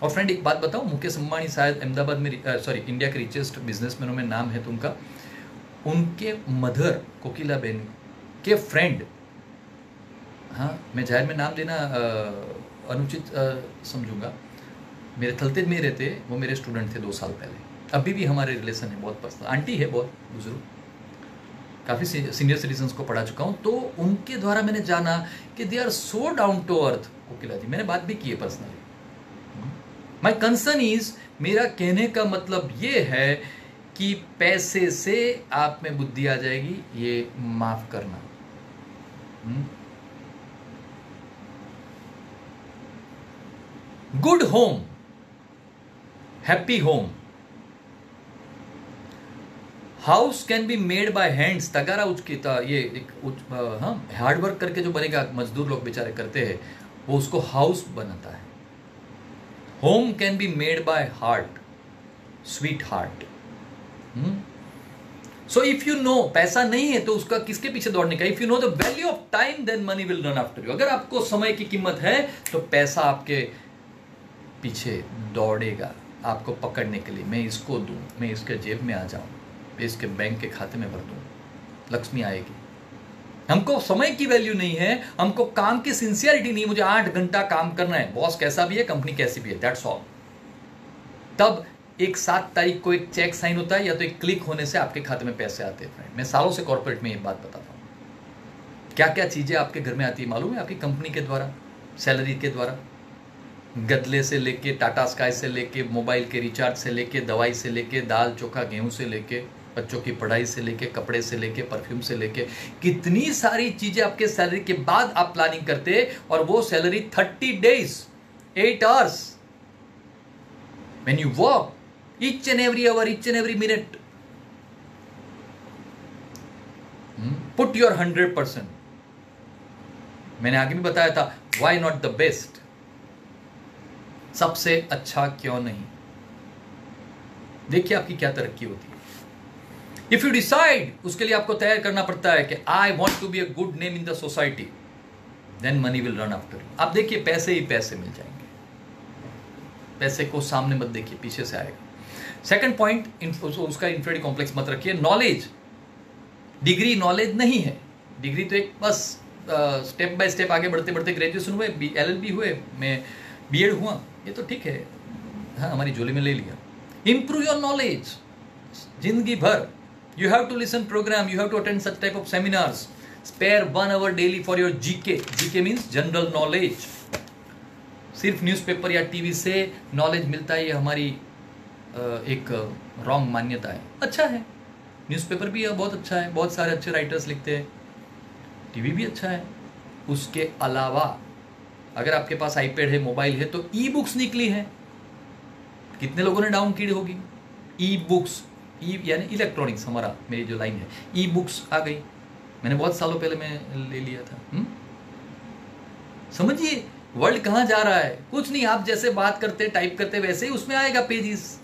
और फ्रेंड एक बात बताओ, मुकेश अंबानी शायद अहमदाबाद में, इंडिया के रिचेस्ट बिजनेसमैनों में नाम है तो उनके मदर कोकिला बेन के फ्रेंड, हाँ मैं जाहिर में नाम देना अनुचित समझूंगा, मेरे थलते में रहते, वो मेरे स्टूडेंट थे 2 साल पहले, अभी भी हमारे रिलेशन है बहुत पर्सनल, आंटी है बहुत बुजुर्ग, काफ़ी सीनियर सिटीजन्स को पढ़ा चुका हूँ, तो उनके द्वारा मैंने जाना कि they are so down to earth. Kokila ji, मैंने बात भी की है पर्सनली। माई कंसर्न इज, मेरा कहने का मतलब ये है कि पैसे से आप में बुद्धि आ जाएगी, ये माफ करना। Good home, happy home, house can be made by hands, तगारा उचकीता, ये एक हार्ड वर्क करके जो बनेगा, मजदूर लोग बेचारे करते हैं, वो उसको हाउस बनाता है। Home can be made by heart, sweet heart. So if you know, पैसा नहीं है तो उसका किसके पीछे दौड़ने का, if you know the value of time then money will run after you. अगर आपको समय की कीमत है तो पैसा आपके पीछे दौड़ेगा आपको पकड़ने के लिए। मैं इसको दूं, मैं इसके जेब में आ जाऊं, मैं इसके बैंक के खाते में भर दूं, लक्ष्मी आएगी। हमको समय की वैल्यू नहीं है, हमको काम की सिंसियरिटी नहीं, मुझे 8 घंटा काम करना है, बॉस कैसा भी है, कंपनी कैसी भी है, दैट्स ऑल। तब एक 7 तारीख को एक चेक साइन होता है, या तो एक क्लिक होने से आपके खाते में पैसे आते हैं। फ्रेंड, मैं सालों से कॉर्पोरेट में ये बात बताता हूं। क्या क्या चीजें आपके घर में आती है मालूम है? आपकी कंपनी के द्वारा, सैलरी के द्वारा, गदले से लेके, टाटा स्काई से लेके, मोबाइल के रिचार्ज से लेके, दवाई से लेके, दाल चोखा गेहूं से लेके, बच्चों की पढ़ाई से लेके, कपड़े से लेके, परफ्यूम से लेके, कितनी सारी चीजें आपके सैलरी के बाद आप प्लानिंग करते, और वो salary 30 days 8 hours when you work, each and every hour, each and every minute, put your 100%। मैंने आगे भी बताया था, why not the best, सबसे अच्छा क्यों नहीं। देखिए आपकी क्या तरक्की होती है। इफ यू डिसाइड, उसके लिए आपको तैयार करना पड़ता है कि I want to be a good name in the society, then money will run after you. आप देखिए पैसे ही पैसे मिल जाएंगे, पैसे को सामने मत देखिए, पीछे से आएगा। सेकंड पॉइंट, उसका इंफीरियरिटी कॉम्प्लेक्स मत रखिए। नॉलेज, डिग्री नॉलेज नहीं है। डिग्री तो एक बस स्टेप बाय स्टेप आगे बढ़ते बढ़ते ग्रेजुएशन हुए, LLB हुए, मैं BEd हुआ, ये तो ठीक है, हाँ हमारी झोली में ले लिया। इंप्रूव योर नॉलेज जिंदगी भर। You have to listen program, you have to attend such type of seminars. Spare 1 hour daily for your GK. GK means general knowledge. सिर्फ न्यूज़पेपर या टीवी से नॉलेज मिलता है, ये हमारी एक रॉन्ग मान्यता है। अच्छा है, न्यूज़पेपर भी बहुत अच्छा है, बहुत सारे अच्छे राइटर्स लिखते हैं, टीवी भी अच्छा है। उसके अलावा अगर आपके पास आईपैड है, मोबाइल है, तो ई बुक्स निकली है। कितने लोगों ने डाउन की होगी? ई बुक्स, यानी इलेक्ट्रॉनिक्स, हमारा मेरी जो लाइन है, ई बुक्स आ गई। मैंने बहुत सालों पहले मैं ले लिया था। समझिए वर्ल्ड कहां जा रहा है। कुछ नहीं, आप जैसे बात करते, टाइप करते, वैसे ही उसमें आएगा पेजेस,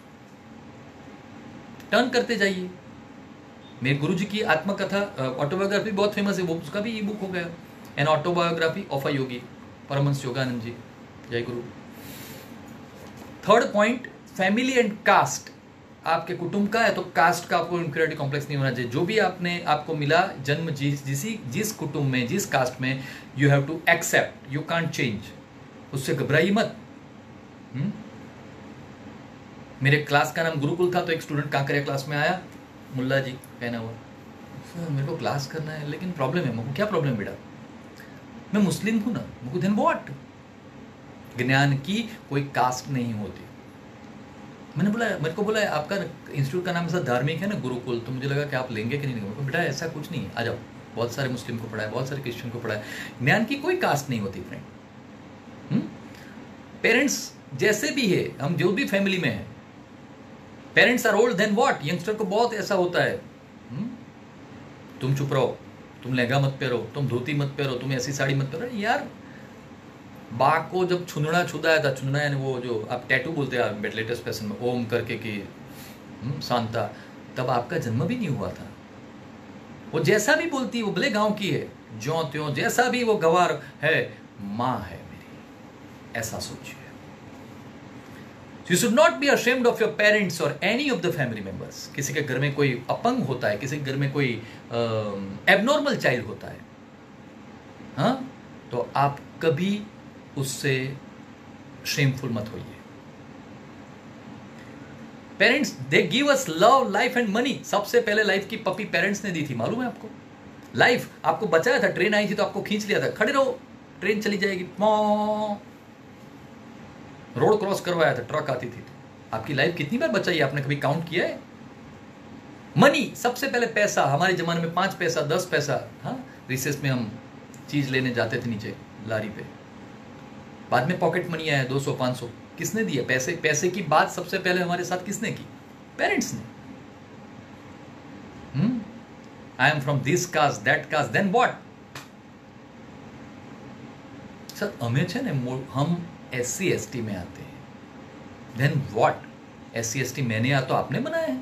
टर्न करते जाइए। मेरे गुरुजी की आत्मकथा ऑटोबायोग्राफी बहुत फेमस है, वो उसका भी ई बुक हो गया, an autobiography of a yogi, Paramahansa Yogananda ji, जय गुरु। Third point, family and caste. आपके कुटुंब का है तो कास्ट का आपको इंफीरियरिटी कॉम्प्लेक्स नहीं होना चाहिए। जो भी आपको मिला जन्म, जिस कुटुंब में, जिस कास्ट में, you have to accept, you can't change. उससे घबराइए मत। मेरे क्लास का नाम गुरुकुल था, तो एक स्टूडेंट कांकरिया क्लास में आया, मुल्ला जी कहना हुआ, मेरे को क्लास करना है लेकिन प्रॉब्लम है। मुझको क्या प्रॉब्लम बेटा? मैं मुस्लिम हूं ना। मुझको देन व्हाट? ज्ञान की कोई कास्ट नहीं होती। मैंने बोला, मेरे को बोला आपका इंस्टीट्यूट का नाम ऐसा धार्मिक है ना, गुरुकुल, तो मुझे लगा कि आप लेंगे कि नहीं लेंगे। बेटा ऐसा कुछ नहीं है, आ जाओ। बहुत सारे मुस्लिम को पढ़ा है, बहुत सारे क्रिश्चियन को पढ़ा है। ज्ञान की कोई कास्ट नहीं होती फ्रेंड। पेरेंट्स जैसे भी है, हम जो भी फैमिली में है, parents are old then what. Youngster को बहुत ऐसा होता है, तुम चुप रहो, तुम लहंगा मत पहनो, तुम धोती मत पहनो, तुम ऐसी साड़ी मत पहनो। यार बा को जब छुंदड़ा छुदाया था, छुंदड़ा यानी वो जो आप टैटू बोलते हैं लेटेस्ट फैशन में, ओम करके कि शांता, तब आपका जन्म भी नहीं हुआ था। वो जैसा भी बोलती है, वो भले गांव की है, ज्यों त्यों, जैसा भी वो गवार है, माँ है मेरी, ऐसा सोचिए। You should not be ashamed of your parents or any of the family members. किसी के घर में कोई अपंग होता है, किसी के घर में कोई एबनॉर्मल चाइल्ड होता है, हाँ, तो आप कभी उससे शेमफुल मत होइए। Parents they give us love, life and money. सबसे पहले लाइफ की पपी पेरेंट्स ने दी थी, मालूम है आपको? लाइफ आपको बचाया था, ट्रेन आई थी तो आपको खींच लिया था, खड़े रहो ट्रेन चली जाएगी, रोड क्रॉस करवाया था, ट्रक आती थी तो आपकी लाइफ कितनी बार बचाई आपने, कभी काउंट किया है? मनी, सबसे पहले पैसा। हमारे जमाने में 5 पैसा 10 पैसा, हाँ, रिसेस में हम चीज लेने जाते थे नीचे लारी पे, बाद में पॉकेट मनी आया 200 500, किसने दिया? पैसे की बात सबसे पहले हमारे साथ किसने की? पेरेंट्स ने। I am from this caste that caste, then what? Sir हमें छे ने हम SC ST में आते हैं, देन व्हाट? SC ST मैंने या तो आपने बनाया है,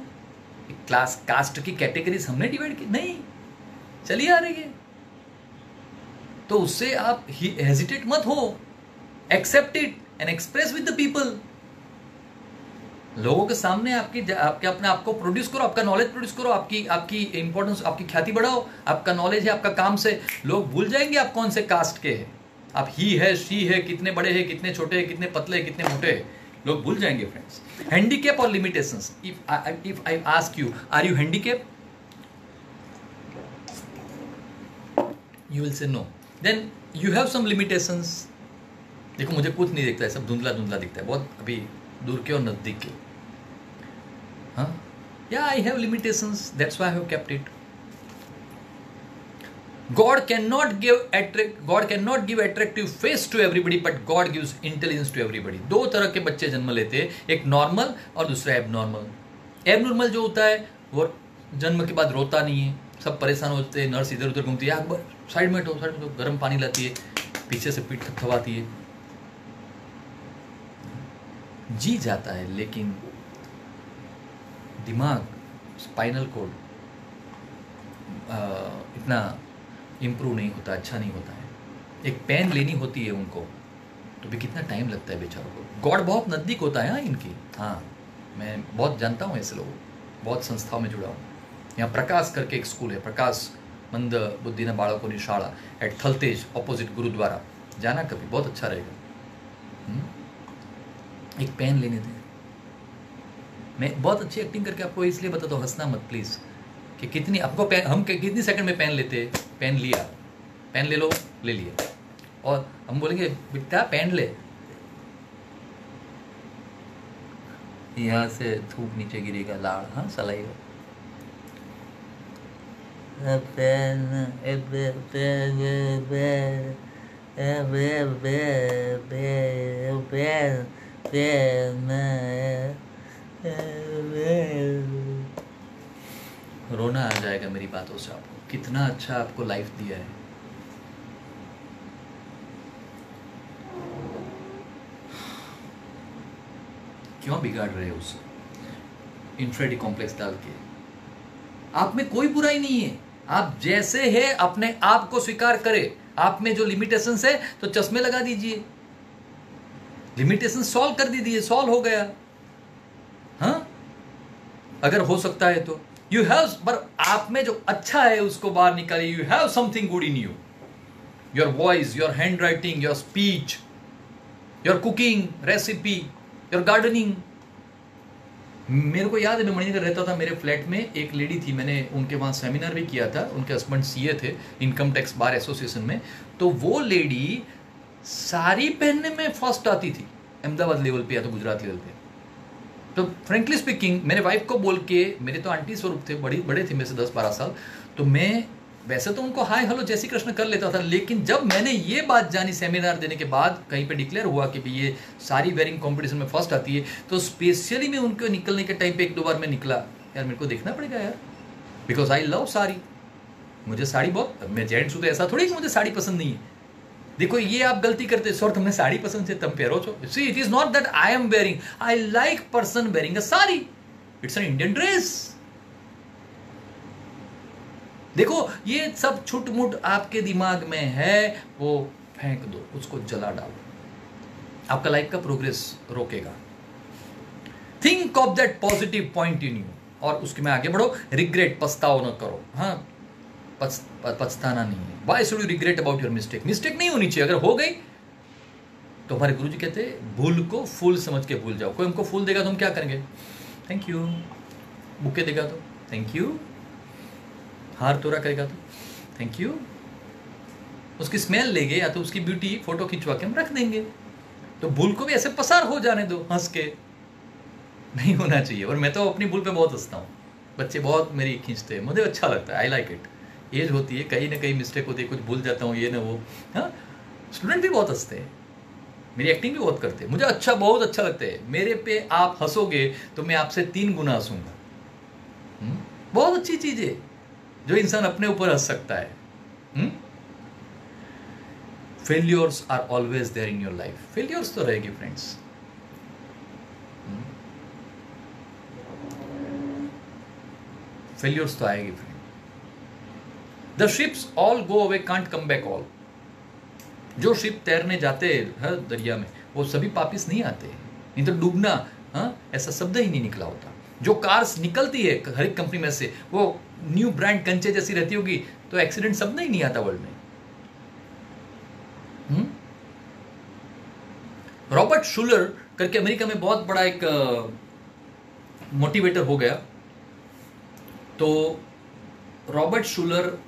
क्लास कास्ट की कैटेगरीज हमने डिवाइड की नहीं, चलिए आ रही है। तो उससे आप हेजिटेट मत हो, accept it and express with the people. लोगों के सामने आपके अपने आप को प्रोड्यूस करो, आपका नॉलेज प्रोड्यूस करो, आपकी इंपॉर्टेंस, आपकी ख्याति बढ़ाओ। आपका नॉलेज है, आपका काम से लोग भूल जाएंगे आप कौन से कास्ट के हैं। आप ही है, शी है, कितने बड़े हैं, कितने छोटे हैं, कितने पतले हैं, कितने मोटे हैं, लोग भूल जाएंगे फ्रेंड्स। हैंडीकैप और limitations, if I ask you are you handicap, you will say no, then you have some limitations. देखो मुझे कुछ नहीं दिखता है, सब धुंधला धुंधला दिखता है, बहुत अभी दूर के और नजदीक के। हाँ, या I have limitations, that's why I have kept it. God cannot give attractive face to everybody, but God gives intelligence to everybody. दो तरह के बच्चे जन्म लेते हैं, एक नॉर्मल और दूसरा एबनॉर्मल। एबनॉर्मल जो होता है वो जन्म के बाद रोता नहीं है, सब परेशान होते हैं, नर्स इधर उधर घूमती है, अकबर साइड में हटो, गर्म पानी लाती है, पीछे से पीठ थपथपाती है, जी जाता है, लेकिन दिमाग, स्पाइनल कॉर्ड इतना इम्प्रूव नहीं होता, अच्छा नहीं होता है। एक पेन लेनी होती है उनको तो भी कितना टाइम लगता है बेचारों को। गॉड बहुत नज़दीक होता है हाँ इनकी। हाँ, मैं बहुत जानता हूँ ऐसे लोगों, बहुत संस्थाओं में जुड़ा हूँ। यहाँ प्रकाश करके एक स्कूल है, प्रकाश मंद बुद्धिना बाळकोनी शाळा एट थलतेज ऑपोजिट गुरुद्वारा, जाना कभी, बहुत अच्छा रहेगा। एक पेन लेने थे, मैं बहुत अच्छी एक्टिंग करके आपको इसलिए बताता हूँ, हंसना मत प्लीज़, कि कितनी आपको हम कितनी सेकंड में पेन लेते हैं। पेन लिया, पेन ले लो, ले लिया, और हम बोलेंगे बेटा पेन ले, यहाँ से थूक नीचे गिरेगा, लाड़ हाँ सलाइएगा, पेन रोना आ जाएगा मेरी बातों से। आपको कितना अच्छा आपको लाइफ दिया है। क्यों बिगाड़ रहे हो उसे इंफिनिटी कॉम्प्लेक्स डाल के? आप में कोई बुराई नहीं है, आप जैसे है अपने आप को स्वीकार करें। आप में जो लिमिटेशंस है तो चश्मे लगा दीजिए, लिमिटेशन सॉल्व कर दीजिए, सॉल्व हो गया। हाँ, अगर हो सकता है तो यू हैव, पर आप में जो अच्छा है उसको बाहर निकालिए। You have something good in you, your voice, your hand writing, your speech, your cooking recipe, your gardening. मेरे को याद है, मैं मणिनगर रहता था, मेरे फ्लैट में एक लेडी थी, मैंने उनके वहाँ सेमिनार भी किया था, उनके हस्बैंड सीए थे इनकम टैक्स बार एसोसिएशन में। तो वो लेडी साड़ी पहनने में फर्स्ट आती थी, अहमदाबाद लेवल पे या तो गुजरात लेवल पे। तो फ्रेंकली स्पीकिंग, मेरे वाइफ को बोल के, मेरे तो आंटी स्वरूप थे, बड़े थे मेरे से 10-12 साल, तो मैं वैसे तो उनको हाय हेलो जय श्री कृष्ण कर लेता था, लेकिन जब मैंने ये बात जानी सेमिनार देने के बाद, कहीं पे डिक्लेयर हुआ कि भी ये साड़ी वेयरिंग कंपटीशन में फर्स्ट आती है, तो स्पेशली मैं उनको निकलने के टाइम पे 1-2 बार मैं निकला, यार मेरे को देखना पड़ेगा यार, बिकॉज आई लव साड़ी। मुझे साड़ी बहुत, मैं जेंट्स हूँ तो ऐसा थोड़ी कि मुझे साड़ी पसंद नहीं है। देखो ये आप गलती करते, सर तुमने साड़ी पसंद से तुम पहरो छो। See it is not that I am wearing, I like person wearing a sari, it's an Indian dress. देखो ये सब छुटमुट आपके दिमाग में है, वो फेंक दो, उसको जला डालो, आपका लाइफ का प्रोग्रेस रोकेगा। Think of that positive point in you, और उसके में आगे बढ़ो। रिग्रेट, पछताओ न करो। हाँ, पछताना नहीं है। Why should you regret about your mistake? Mistake नहीं होनी चाहिए, अगर हो गई तो हमारे गुरुजी कहते हैं भूल को फूल समझ के भूल जाओ। कोई हमको फूल देगा तो हम क्या करेंगे? Thank you. बुके देगा तो थैंक यू। हार तोड़ा करेगा तो थैंक यू। उसकी स्मेल लेंगे या तो उसकी ब्यूटी फोटो खिंचवा के हम रख देंगे। तो भूल को भी ऐसे पसार हो जाने दो, हंस के। नहीं होना चाहिए। और मैं तो अपनी भूल पे बहुत हंसता हूँ, बच्चे बहुत मेरी खींचते हैं, मुझे अच्छा लगता है, आई लाइक इट। एज होती है, कहीं ना कहीं मिस्टेक होती है, कुछ भूल जाता हूँ, ये ना वो। हाँ, स्टूडेंट भी बहुत हंसते हैं, मेरी एक्टिंग भी बहुत करते हैं, मुझे अच्छा, बहुत अच्छा लगता है। मेरे पे आप हंसोगे तो मैं आपसे 3 गुना हंसूंगा। बहुत अच्छी चीज है जो इंसान अपने ऊपर हंस सकता है। Failures are always there in your life. Failures तो रहेगी फ्रेंड्स, फेल्योर्स तो आएगी friend. The ships all go away can't come back all. जो शिप तैरने जाते हैं दरिया में वो सभी वापिस नहीं आते, नहीं तो डूबना ऐसा शब्द ही नहीं निकला होता। जो कार्स निकलती है हर एक कंपनी में से वो न्यू ब्रांड कंचे जैसी रहती होगी तो एक्सीडेंट शब्द ही नहीं आता वर्ल्ड में। रॉबर्ट शूलर करके अमेरिका में बहुत बड़ा एक मोटिवेटर हो गया। तो रॉबर्ट शूलर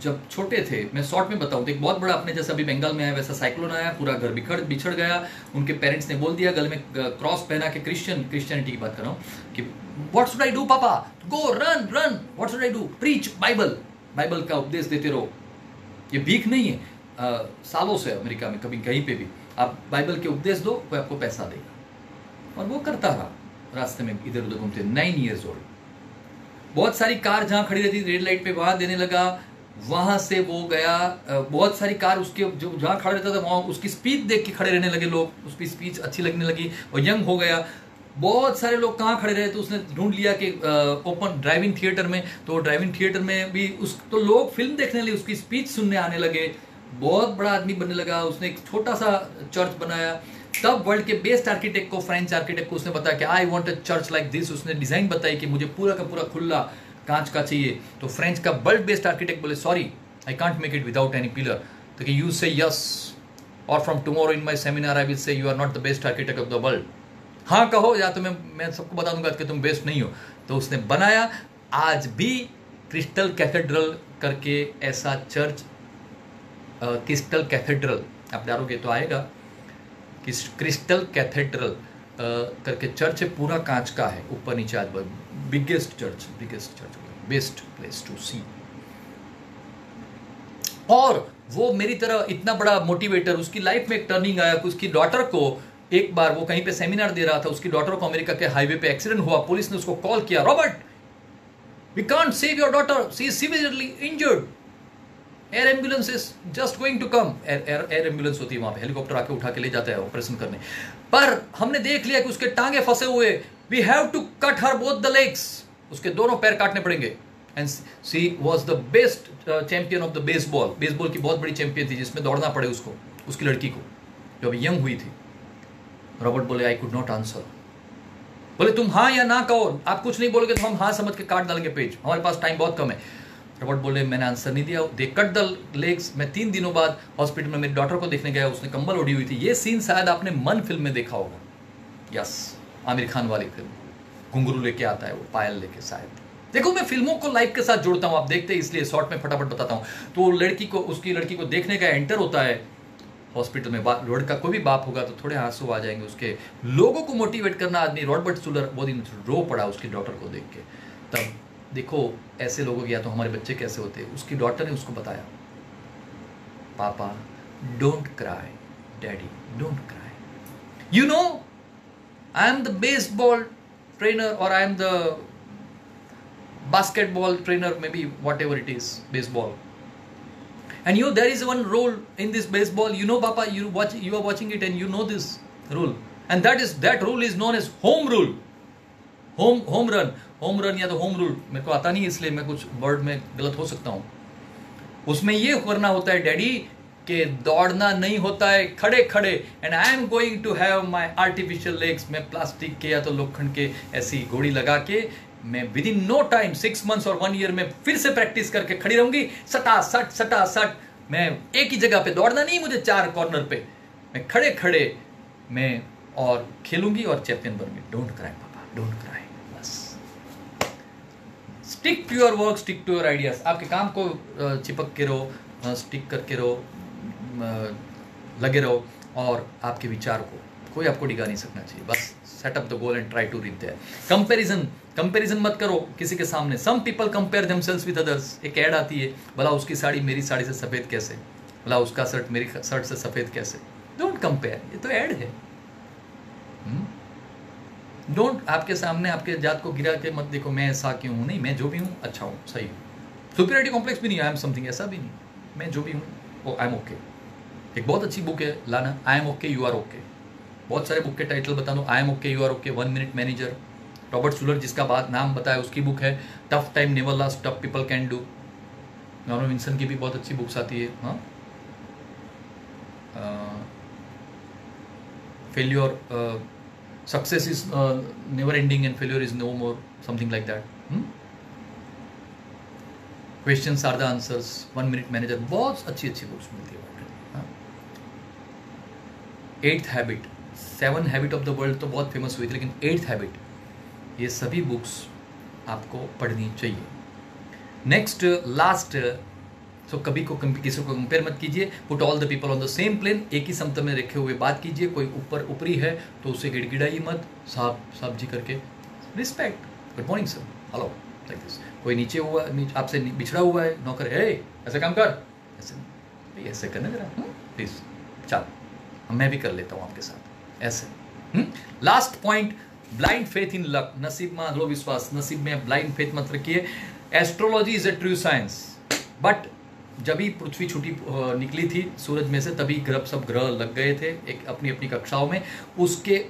जब छोटे थे, मैं शॉर्ट में बताऊं तो एक बहुत बड़ा, अपने जैसा अभी बंगाल में आया वैसा साइक्लोन आया, पूरा घर बिछड़ गया। उनके पेरेंट्स ने बोल दिया, गले में क्रॉस पहना के, क्रिश्चियनिटी की बात कर रहा हूं, कि व्हाट शुड आई डू पापा, गो run run, what should I do, preach Bible का उपदेश देते रहो। ये भीख नहीं है, सालों से अमेरिका में कभी कहीं पे भी आप बाइबल के उपदेश दो, कोई आपको पैसा देगा। और वो करता रहा, रास्ते में इधर उधर घूमते। 9 years old। बहुत सारी कार जहां खड़ी रहती रेड लाइट पे वहां देने लगा, वहां से वो गया। बहुत सारी कार उसके जो जहां खड़ा रहता था वहां उसकी स्पीच देख के खड़े रहने लगे लोग, उसकी स्पीच अच्छी लगने लगी और यंग हो गया। बहुत सारे लोग कहाँ खड़े रहे तो उसने ढूंढ लिया कि ओपन ड्राइविंग थिएटर में, तो ड्राइविंग थिएटर में भी तो लोग फिल्म देखने लगे, उसकी स्पीच सुनने आने लगे। बहुत बड़ा आदमी बनने लगा। उसने एक छोटा सा चर्च बनाया। तब वर्ल्ड के बेस्ट आर्किटेक्ट को, फ्रेंच आर्किटेक्ट को उसने बताया कि I want a church like this. उसने डिजाइन बताई कि मुझे पूरा का पूरा खुला कांच का चाहिए। तो फ्रेंच का वर्ल्ड बेस्ट आर्किटेक्ट बोले, sorry I can't make it without any pillar. तो कि यू से यस, और from tomorrow in my seminar I will say you are not the best architect of the world. हाँ कहो, या तो मैं सबको बता दूंगा कि तुम बेस्ट नहीं हो। तो उसने बनाया। आज भी क्रिस्टल कैथेड्रल करके ऐसा चर्च, क्रिस्टल कैथेड्रल आप डालोगे तो आएगा, क्रिस्टल कैथेड्रल करके चर्च है, पूरा कांच का है, ऊपर नीचे आज biggest church, best place to see. और वो मेरी तरह इतना बड़ा मोटिवेटर, उसकी लाइफ में एक टर्निंग आया कि उसकी डॉटर को, एक बार वो कहीं पे सेमिनार दे रहा था, उसकी डॉटर को अमेरिका के हाईवे पे एक्सीडेंट हुआ। पुलिस ने उसको कॉल किया, Robert we can't save your daughter, she is severely injured, air ambulance is just going to come. Air ambulance होती है वहां पे, हेलीकॉप्टर आके उठा के ले जाता है ऑपरेशन करने। पर हमने देख लिया कि उसके टांगे फंसे हुए, we have to cut her both the legs, उसके दोनों पैर काटने पड़ेंगे। And she was the best champion of the baseball, baseball की बहुत बड़ी चैंपियन थी जिसमें दौड़ना पड़े उसको, उसकी लड़की को, जो अभी यंग हुई थी। रॉबर्ट बोले, आई कुड नॉट आंसर। बोले तुम हाँ या ना कहो, आप कुछ नहीं बोलोगे तो हम हाँ समझ के काट डालेंगे पेज, हमारे पास टाइम बहुत कम है। रॉबर्ट बोले, मैंने आंसर नहीं दिया। दे कट द लेग्स। मैं 3 दिनों बाद हॉस्पिटल में मेरी डॉटर को देखने गया, उसने कंबल ओढ़ी हुई थी। ये सीन शायद आपने मन फिल्म में देखा होगा, यस, आमिर खान वाली फिल्म, घुंघरू लेके आता है वो, पायल लेके शायद। देखो मैं फिल्मों को लाइफ के साथ जोड़ता हूँ, आप देखते हैं इसलिए शॉर्ट में फटाफट बताता हूँ। तो लड़की को, उसकी लड़की को देखने का एंटर होता है हॉस्पिटल में। लड़का कोई भी बाप होगा तो थोड़े आंसू आ जाएंगे उसके। लोगों को मोटिवेट करना आदमी, रॉबर्ट शूलर वो दिन रो पड़ा उसकी डॉटर को देख के। तब देखो ऐसे लोगों की या तो हमारे बच्चे कैसे होते हैं। उसकी डॉटर ने उसको बताया, पापा don't cry, daddy don't cry, you know I am the baseball trainer और I am the basketball trainer, maybe whatever it is, baseball, and there is one rule in this baseball, you know papa, you are watching it and you know this rule, and that rule is known as home rule, home run या तो home rule, मेरे को आता नहीं इसलिए मैं कुछ वर्ड में गलत हो सकता हूं। उसमें ये करना होता है डैडी कि दौड़ना नहीं होता है खड़े खड़े, and I am going to have my artificial legs, मैं प्लास्टिक के या तो लोखंड के ऐसी घोड़ी लगा के मैं within no time 6 months और 1 year में फिर से प्रैक्टिस करके खड़ी रहूंगी, सटा सट। मैं एक ही जगह पे दौड़ना नहीं, मुझे 4 कॉर्नर पे, मैं खड़े खड़े मैं और खेलूंगी और चैंपियन बनूंगी। Don't cry papa, don't cry, बस stick to your work, stick to your ideas. आपके काम को चिपक के रहो, स्टिक करके रहो, लगे रहो, और आपके विचार को कोई आपको डिगा नहीं सकना चाहिए। बस set up the goal and try to reach there. Comparison मत करो किसी के सामने। Some people compare themselves with others. एक ऐड आती है, भला उसकी साड़ी मेरी साड़ी से सफेद कैसे, भला उसका शर्ट मेरी शर्ट से सफेद कैसे। डोंट कंपेयर, ये तो ऐड है। डोंट आपके सामने आपके जात को गिरा के मत देखो मैं ऐसा क्यों हूं, नहीं, मैं जो भी हूं अच्छा हूं, सही हूं। सुपीरियरिटी कॉम्प्लेक्स भी नहीं, आई एम समथिंग, ऐसा भी नहीं, मैं जो भी हूं वो आई एम ओके। एक बहुत अच्छी बुक है लाना, I am okay you are okay. बहुत सारे बुक के टाइटल बता दो, I am okay you are okay, 1 minute manager, Robert Schuller जिसका बात नाम बताया उसकी बुक है, tough time never last tough people can do, Norman Vinson की भी बहुत अच्छी बुक्स आती है। हाँ, failure, success is never ending and failure is no more, something like that. Questions are the answers, 1 minute manager, बहुत अच्छी अच्छी बुक्स मिलती है। 8th habit, 7 habit of the world तो बहुत फेमस हुई थी, लेकिन 8th हैबिट, ये सभी बुक्स आपको पढ़नी चाहिए। नेक्स्ट लास्ट, सो कभी को किसी को कंपेयर मत कीजिए, put all the people on the same plane, एक ही समतल में रखे हुए बात कीजिए, कोई ऊपरी है तो उसे गिड़गिड़ाइए मत, साहब जी करके, respect, good morning sir, hello, like this. कोई नीचे हुआ, आपसे बिछड़ा हुआ है नौकर, हे ऐसे काम कर, ऐसे करने जरा प्लीज, चल मैं भी कर लेता हूं आपके साथ ऐसे। Last point, blind faith in luck, नसीब में लो विश्वास, नसीब में ब्लाइंड फेथ मत रखिए। Astrology is a true science, but जब ही पृथ्वी छुट्टी निकली थी सूरज में से, तभी सब ग्रह लग गए थे एक अपनी अपनी कक्षाओं में। उसके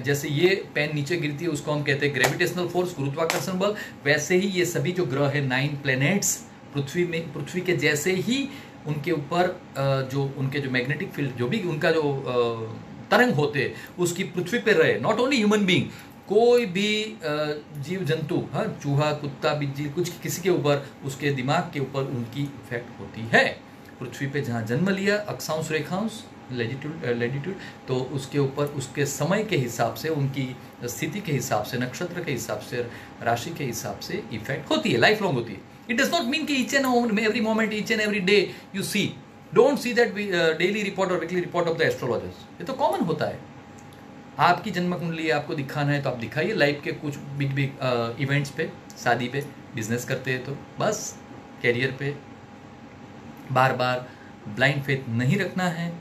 जैसे ये पेन नीचे गिरती है उसको हम कहते हैं ग्रेविटेशनल फोर्स, गुरुत्वाकर्षण बल, वैसे ही ये सभी जो ग्रह है 9 प्लैनेट्स पृथ्वी के जैसे ही उनके ऊपर जो उनके जो मैग्नेटिक फील्ड, जो भी उनका जो तरंग होते उसकी पृथ्वी पे रहे। नॉट ओनली ह्यूमन बीइंग, कोई भी जीव जंतु, हाँ, चूहा, कुत्ता, बिज्जी, कुछ किसी के ऊपर, उसके दिमाग के ऊपर उनकी इफेक्ट होती है। पृथ्वी पे जहाँ जन्म लिया, अक्षांश रेखांश, लेटिट्यूड, तो उसके ऊपर उसके समय के हिसाब से, उनकी स्थिति के हिसाब से, नक्षत्र के हिसाब से, राशि के हिसाब से इफेक्ट होती है, लाइफ लॉन्ग होती है। It does not mean कि each and every moment, each and every day you see, don't see that daily report or weekly report of the astrologers, ये तो कॉमन होता है। आपकी जन्म कुंडली आपको दिखाना है तो आप दिखाइए, लाइफ के कुछ बिग इवेंट्स पे, शादी पे, बिजनेस करते हैं तो बस, कैरियर पे, बार बार ब्लाइंड फेथ नहीं रखना है।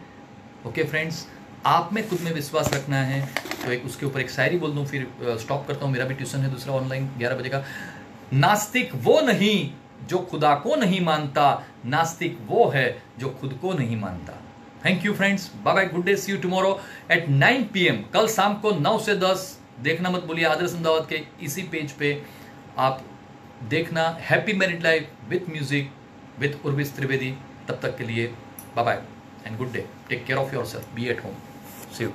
ओके फ्रेंड्स, आप में खुद में विश्वास रखना है। तो एक उसके ऊपर एक शायरी बोल दूं, फिर स्टॉप करता हूँ। मेरा भी ट्यूशन है दूसरा ऑनलाइन 11 बजे का। नास्तिक वो नहीं जो खुदा को नहीं मानता, नास्तिक वो है जो खुद को नहीं मानता। Thank you friends, bye bye, good day, see you tomorrow at 9 PM, कल शाम को 9 से 10 देखना मत भूलिए, आदर्श अहमदाबाद के इसी पेज पे आप देखना। Happy married life with music with Urvis Trivedi. तब तक के लिए bye bye and good day, take care of yourself, be at home, see you.